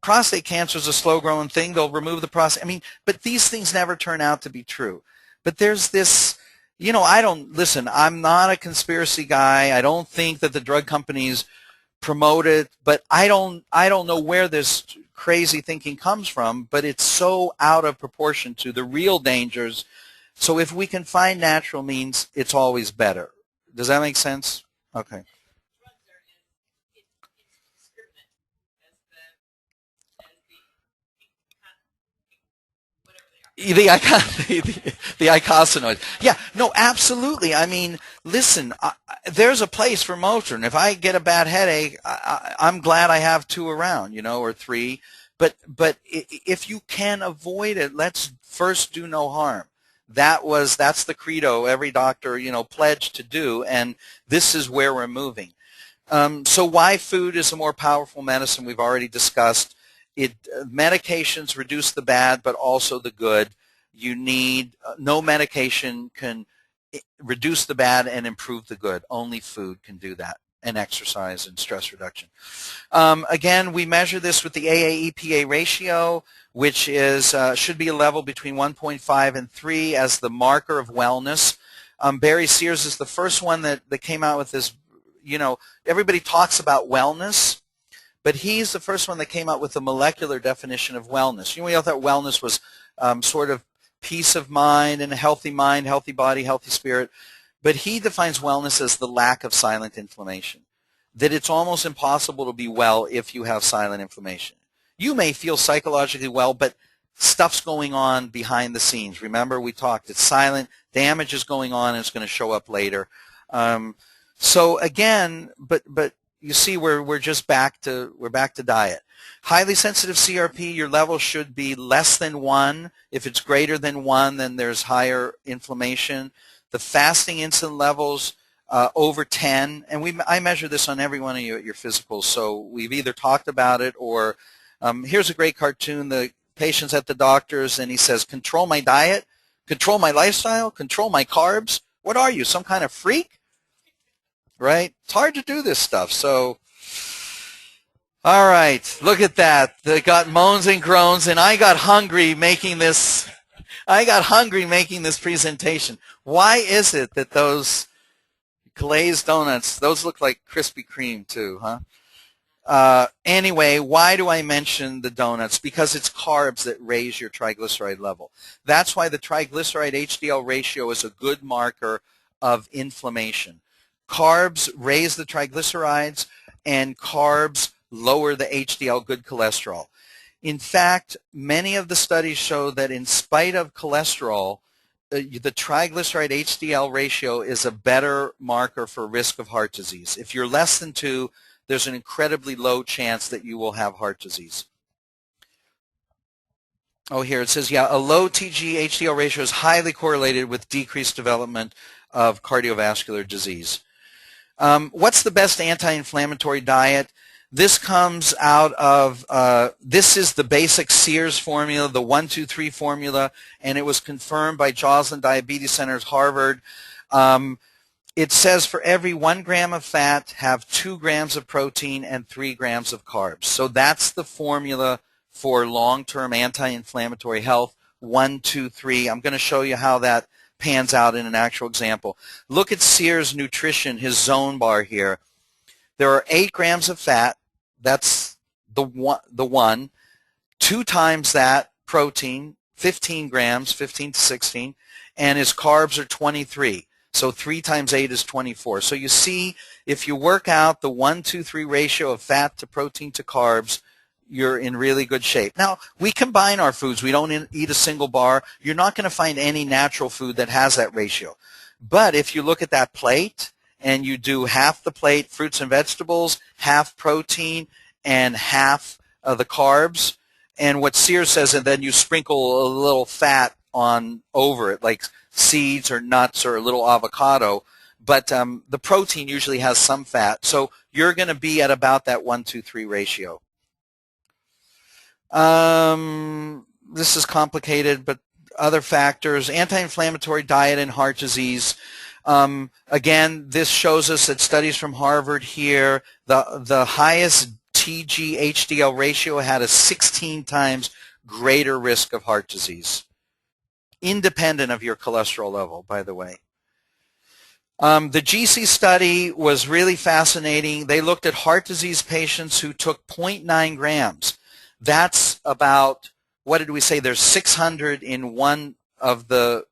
prostate cancer is a slow-growing thing. They'll remove the prostate. I mean, but these things never turn out to be true. But there's this, I'm not a conspiracy guy. I don't think that the drug companies promote it, but I don't know where this crazy thinking comes from, but it's so out of proportion to the real dangers. So if we can find natural means, it's always better. Does that make sense? Okay. The icosanoids. Yeah, no, absolutely. I mean, listen, there's a place for Motrin. If I get a bad headache, I'm glad I have 2 around, or 3. But if you can avoid it, let's first do no harm. That's the credo every doctor, pledged to do, and this is where we're moving. So why food is a more powerful medicine, we've already discussed. Medications reduce the bad, but also the good. You need, no medication can reduce the bad and improve the good. Only food can do that, and exercise and stress reduction. Again, we measure this with the AA-EPA ratio, which is should be a level between 1.5 and 3 as the marker of wellness. Barry Sears is the first one that came out with this, everybody talks about wellness, but he's the first one that came out with a molecular definition of wellness. We all thought wellness was sort of peace of mind and a healthy mind, healthy body, healthy spirit. But he defines wellness as the lack of silent inflammation, that it's almost impossible to be well if you have silent inflammation. You may feel psychologically well, but stuff's going on behind the scenes. Remember, we talked, it's silent, damage is going on, and it's going to show up later. So again, but you see, we're back to diet. Highly sensitive CRP, your level should be less than 1. If it's greater than 1, then there's higher inflammation. The fasting insulin levels over 10, and I measure this on every one of you at your physicals, so we've either talked about it or here's a great cartoon. The patient's at the doctor's and he says, control my diet, control my lifestyle, control my carbs. What are you, some kind of freak? Right? It's hard to do this stuff. So, all right, look at that. They got moans and groans, and I got hungry making this. Presentation. Why is it that those glazed donuts, those look like Krispy Kreme too, huh? Anyway, why do I mention the donuts? Because it's carbs that raise your triglyceride level. That's why the triglyceride HDL ratio is a good marker of inflammation. Carbs raise the triglycerides, and carbs lower the HDL good cholesterol. In fact, many of the studies show that in spite of cholesterol, the triglyceride HDL ratio is a better marker for risk of heart disease. If you're less than 2, there's an incredibly low chance that you will have heart disease. Oh, here it says, yeah, a low TG-HDL ratio is highly correlated with decreased development of cardiovascular disease. What's the best anti-inflammatory diet? This comes out of, this is the basic Sears formula, the 1-2-3 formula, and it was confirmed by Joslin Diabetes Center at Harvard. It says for every 1 gram of fat, have 2 grams of protein and 3 grams of carbs. So that's the formula for long-term anti-inflammatory health, 1-2-3. I'm going to show you how that pans out in an actual example. Look at Sears Nutrition, his zone bar here. There are 8 grams of fat. That's the one. 2 times that protein, 15 grams, 15 to 16, and his carbs are 23. So 3 times 8 is 24. So you see, if you work out the 1-2-3 ratio of fat to protein to carbs, you're in really good shape. Now, we combine our foods. We don't eat a single bar. You're not going to find any natural food that has that ratio. But if you look at that plate and you do half the plate fruits and vegetables, half protein, and half of the carbs, and what Sears says, and then you sprinkle a little fat on over it, like seeds or nuts or a little avocado, but the protein usually has some fat. So you're going to be at about that 1-2-3 ratio. This is complicated, but other factors, anti-inflammatory diet and heart disease. Again, this shows us that studies from Harvard here, the highest TG-HDL ratio had a 16 times greater risk of heart disease, independent of your cholesterol level, by the way. The GC study was really fascinating. They looked at heart disease patients who took 0.9 grams. That's about, what did we say, there's 600 in one of the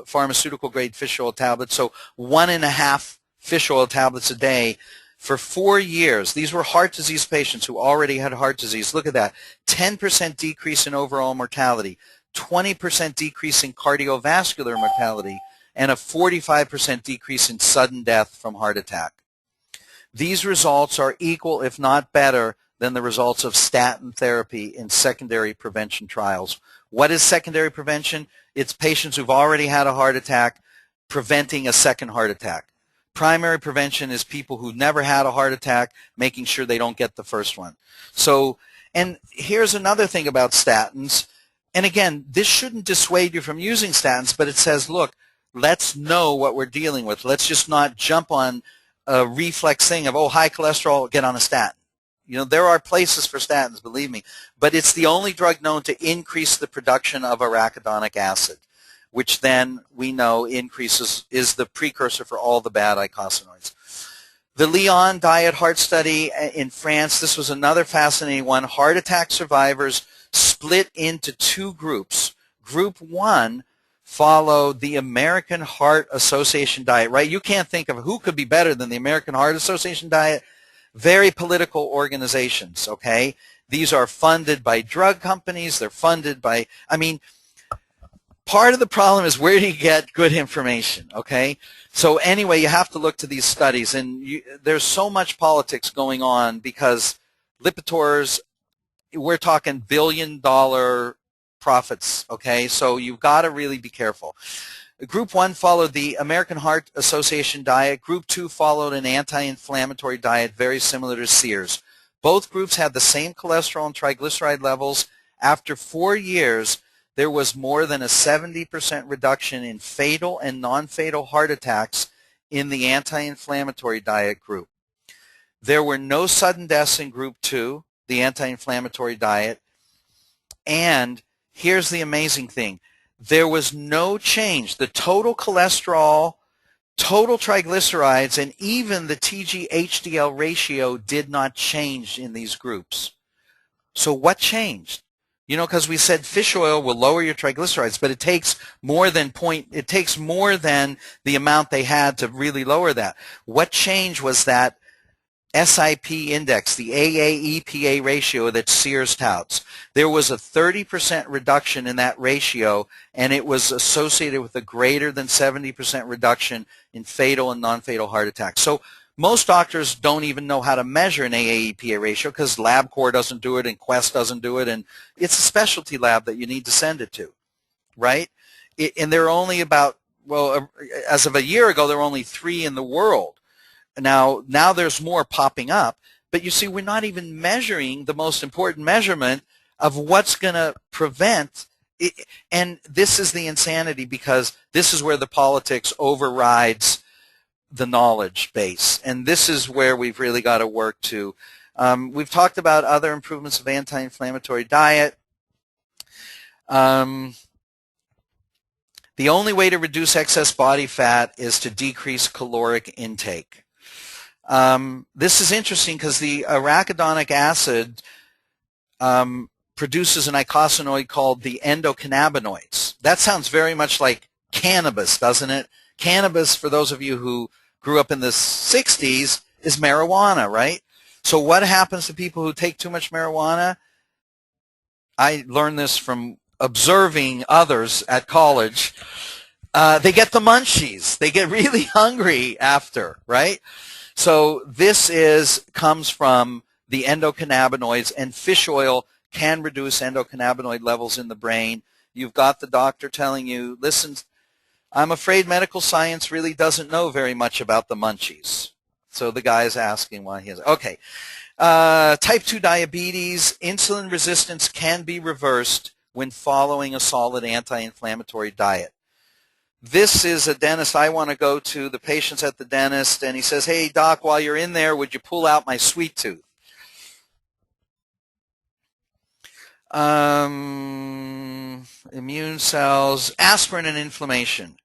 pharmaceutical grade fish oil tablets, so 1.5 fish oil tablets a day for 4 years. These were heart disease patients who already had heart disease. Look at that, 10% decrease in overall mortality, 20% decrease in cardiovascular mortality, and a 45% decrease in sudden death from heart attack. These results are equal, if not better, than the results of statin therapy in secondary prevention trials. What is secondary prevention? It's patients who've already had a heart attack preventing a second heart attack. Primary prevention is people who never had a heart attack, making sure they don't get the first one. So, and here's another thing about statins. And again, this shouldn't dissuade you from using statins, but it says, look, let's know what we're dealing with. Let's just not jump on a reflex thing of, oh, high cholesterol, get on a statin. You know, there are places for statins, believe me, but it's the only drug known to increase the production of arachidonic acid. which then we know increases, is the precursor for all the bad eicosanoids. The Lyon diet heart study in France, this was another fascinating one. Heart attack survivors split into two groups. Group 1 followed the American Heart Association diet, right? You can't think of who could be better than the American Heart Association diet. Very political organizations, okay? These are funded by drug companies. They're funded by, I mean, part of the problem is where do you get good information, okay? So anyway, you have to look to these studies, and there's so much politics going on because Lipitor's, we're talking billion-dollar profits, okay? So you've got to really be careful. Group 1 followed the American Heart Association diet. Group 2 followed an anti-inflammatory diet very similar to Sears. Both groups had the same cholesterol and triglyceride levels. After 4 years, there was more than a 70% reduction in fatal and non-fatal heart attacks in the anti-inflammatory diet group. There were no sudden deaths in Group 2, the anti-inflammatory diet, and here's the amazing thing. There was no change. The total cholesterol, total triglycerides, and even the TG-HDL ratio did not change in these groups. So what changed? You know, because we said fish oil will lower your triglycerides, but it takes more than the amount they had to really lower that. What changed was that SIP index, the AA-EPA ratio that Sears touts. There was a 30% reduction in that ratio, and it was associated with a greater than 70% reduction in fatal and non-fatal heart attacks. So most doctors don't even know how to measure an AA-EPA ratio because LabCorp doesn't do it and Quest doesn't do it, and it's a specialty lab that you need to send it to, right? And there are only about, well, as of a year ago, there were only 3 in the world. Now there's more popping up, but you see, we're not even measuring the most important measurement of what's going to prevent it. And this is the insanity, because this is where the politics overrides the knowledge base, and this is where we've really got to work to. We've talked about other improvements of anti-inflammatory diet. The only way to reduce excess body fat is to decrease caloric intake. This is interesting because the arachidonic acid produces an eicosanoid called the endocannabinoids. That sounds very much like cannabis, doesn't it? Cannabis, for those of you who grew up in the 60s, is marijuana, right? So what happens to people who take too much marijuana? I learned this from observing others at college. They get the munchies. They get really hungry after, right? So this comes from the endocannabinoids, and fish oil can reduce endocannabinoid levels in the brain. You've got the doctor telling you, listen, I'm afraid medical science really doesn't know very much about the munchies. So the guy is asking why he has. Okay. Type 2 diabetes, insulin resistance can be reversed when following a solid anti-inflammatory diet. This is a dentist I want to go to. The patient's at the dentist, and he says, hey, doc, while you're in there, would you pull out my sweet tooth? Immune cells, aspirin and inflammation.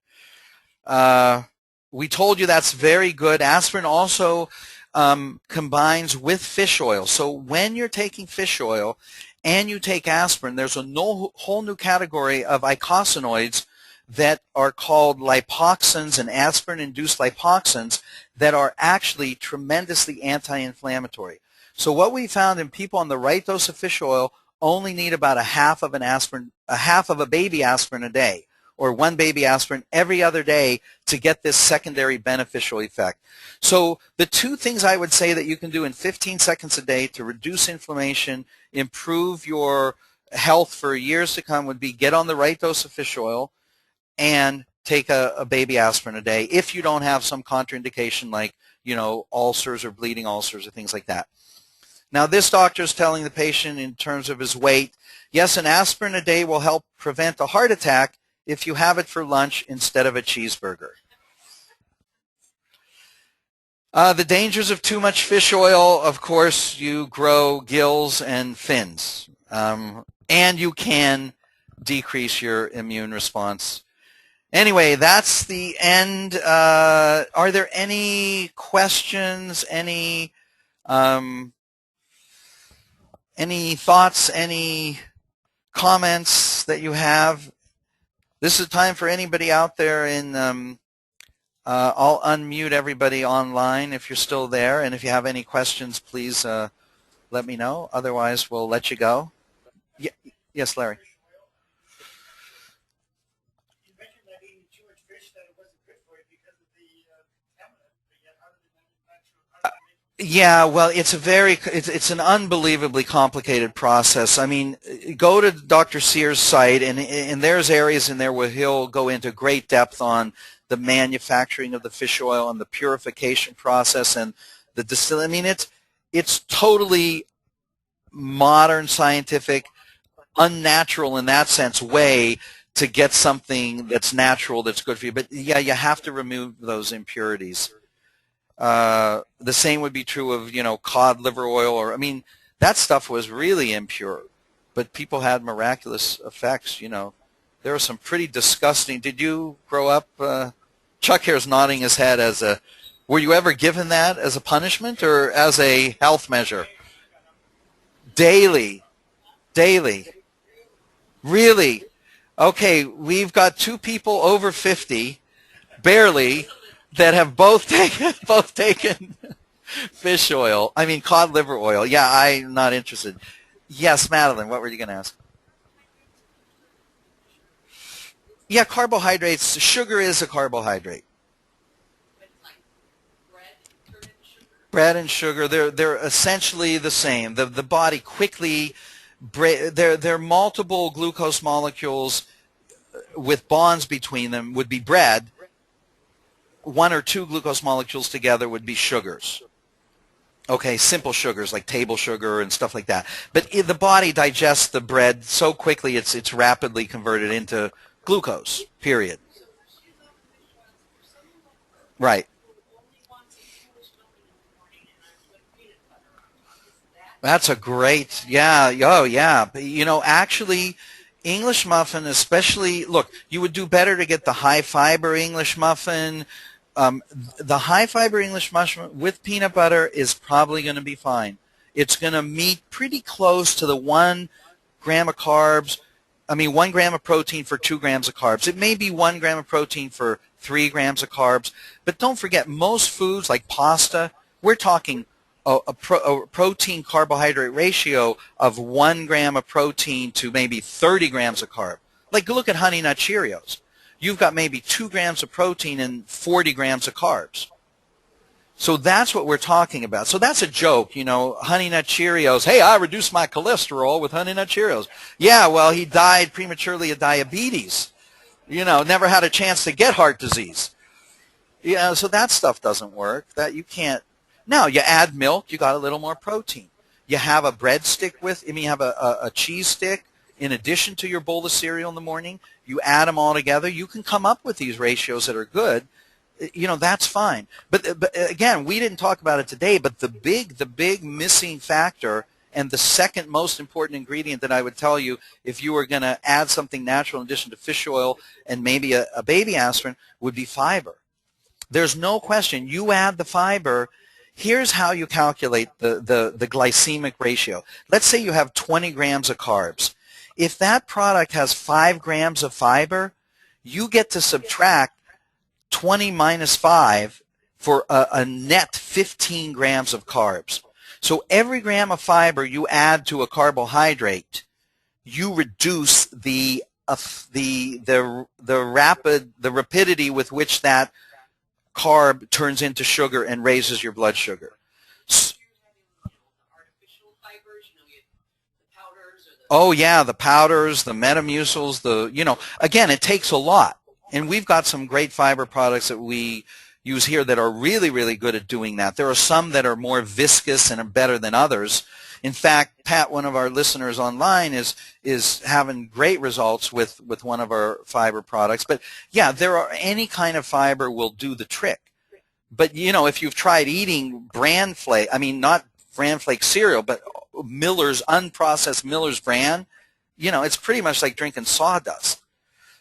We told you that's very good. Aspirin also combines with fish oil. So when you're taking fish oil and you take aspirin, there's a whole new category of eicosanoids that are called lipoxins and aspirin-induced lipoxins that are actually tremendously anti-inflammatory. So what we found in people on the right dose of fish oil only need about a half of a baby aspirin a day, or 1 baby aspirin every other day to get this secondary beneficial effect. So the 2 things I would say that you can do in 15 seconds a day to reduce inflammation, improve your health for years to come would be get on the right dose of fish oil and take a baby aspirin a day if you don't have some contraindication like, you know, ulcers or bleeding ulcers or things like that. Now this doctor is telling the patient in terms of his weight, yes, an aspirin a day will help prevent a heart attack if you have it for lunch instead of a cheeseburger. The dangers of too much fish oil, of course, you grow gills and fins, and you can decrease your immune response. Anyway, that's the end. Are there any questions? Any thoughts? Any comments that you have? This is time for anybody out there in. I'll unmute everybody online if you're still there, and if you have any questions, please let me know. Otherwise, we'll let you go. Yes, Larry. Yeah, well, it's an unbelievably complicated process. I mean, go to Dr. Sears' site, and there's areas in there where he'll go into great depth on the manufacturing of the fish oil and the purification process and the distill. I mean, it's totally modern, scientific, unnatural in that sense way to get something that's natural that's good for you. But yeah, you have to remove those impurities. The same would be true of, cod liver oil, or, I mean, that stuff was really impure, but people had miraculous effects, There are some pretty disgusting. Did you grow up, Chuck here's nodding his head were you ever given that as a punishment or as a health measure? Daily. Really? Okay, we've got two people over 50, barely, that have both taken fish oil. I mean, cod liver oil. Yeah, I'm not interested. Yes, Madeline, what were you going to ask? Yeah, carbohydrates. Sugar is a carbohydrate. Bread and sugar, they're essentially the same. The body quickly, they're multiple glucose molecules with bonds between them would be bread. One or two glucose molecules together would be sugars. Okay, simple sugars like table sugar and stuff like that. But the body digests the bread so quickly it's rapidly converted into glucose, period. Right. That's a great, yeah, oh yeah. Actually, English muffin, especially, look, you would do better to get the high fiber English muffin. The high fiber English muffin with peanut butter is probably going to be fine. It's going to meet pretty close to the 1 gram of carbs. 1 gram of protein for 2 grams of carbs. It may be 1 gram of protein for 3 grams of carbs. But don't forget, most foods like pasta, we're talking a protein carbohydrate ratio of 1 gram of protein to maybe 30 grams of carb. Like, look at Honey Nut Cheerios. You've got maybe 2 grams of protein and 40 grams of carbs. So that's what we're talking about. So that's a joke, Honey Nut Cheerios. Hey, I reduced my cholesterol with Honey Nut Cheerios. Yeah, well, he died prematurely of diabetes. Never had a chance to get heart disease. So that stuff doesn't work. That you can't. Now, you add milk, you got a little more protein. You have a breadstick you have a cheese stick in addition to your bowl of cereal in the morning. You add them all together. You can come up with these ratios that are good. That's fine. But again, we didn't talk about it today, but the big missing factor and the second most important ingredient that I would tell you if you were going to add something natural in addition to fish oil and maybe a baby aspirin would be fiber. There's no question. You add the fiber. Here's how you calculate the glycemic ratio. Let's say you have 20 grams of carbs. If that product has 5 grams of fiber, you get to subtract 20 minus 5 for a net 15 grams of carbs. So every gram of fiber you add to a carbohydrate, you reduce the rapidity with which that carb turns into sugar and raises your blood sugar. Oh yeah, the powders, the Metamucils, again, it takes a lot. And we've got some great fiber products that we use here that are really, really good at doing that. There are some that are more viscous and are better than others. In fact, Pat, one of our listeners online, is having great results with one of our fiber products. But yeah, any kind of fiber will do the trick. But if you've tried eating bran flake, not bran flake cereal, but unprocessed Miller's bran, it's pretty much like drinking sawdust.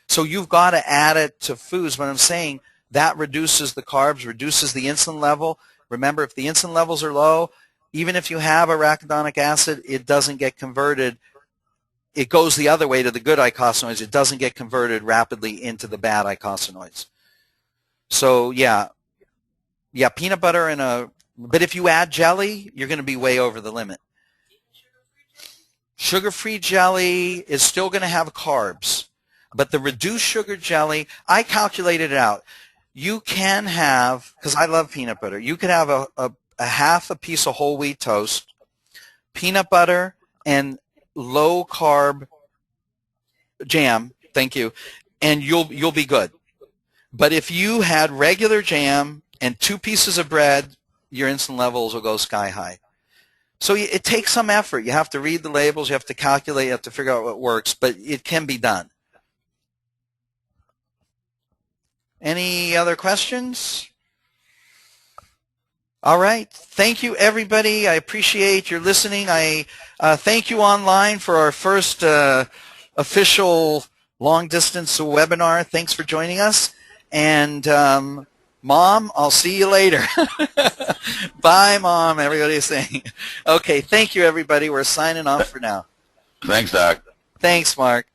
So you've got to add it to foods. But I'm saying that reduces the carbs, reduces the insulin level. Remember, if the insulin levels are low, even if you have arachidonic acid, it doesn't get converted. It goes the other way to the good eicosanoids. It doesn't get converted rapidly into the bad eicosanoids. So yeah, peanut butter but if you add jelly, you're going to be way over the limit. Sugar-free jelly is still going to have carbs, but the reduced sugar jelly, I calculated it out. You can have, because I love peanut butter, you could have a half a piece of whole wheat toast, peanut butter, and low-carb jam, thank you, and you'll be good. But if you had regular jam and 2 pieces of bread, your insulin levels will go sky high. So it takes some effort. You have to read the labels, you have to calculate, you have to figure out what works, but it can be done. Any other questions? All right. Thank you, everybody. I appreciate your listening. I thank you online for our first official long-distance webinar. Thanks for joining us. And Mom, I'll see you later. Bye, Mom, everybody's saying. Okay, thank you, everybody. We're signing off for now. Thanks, Doc. Thanks, Mark.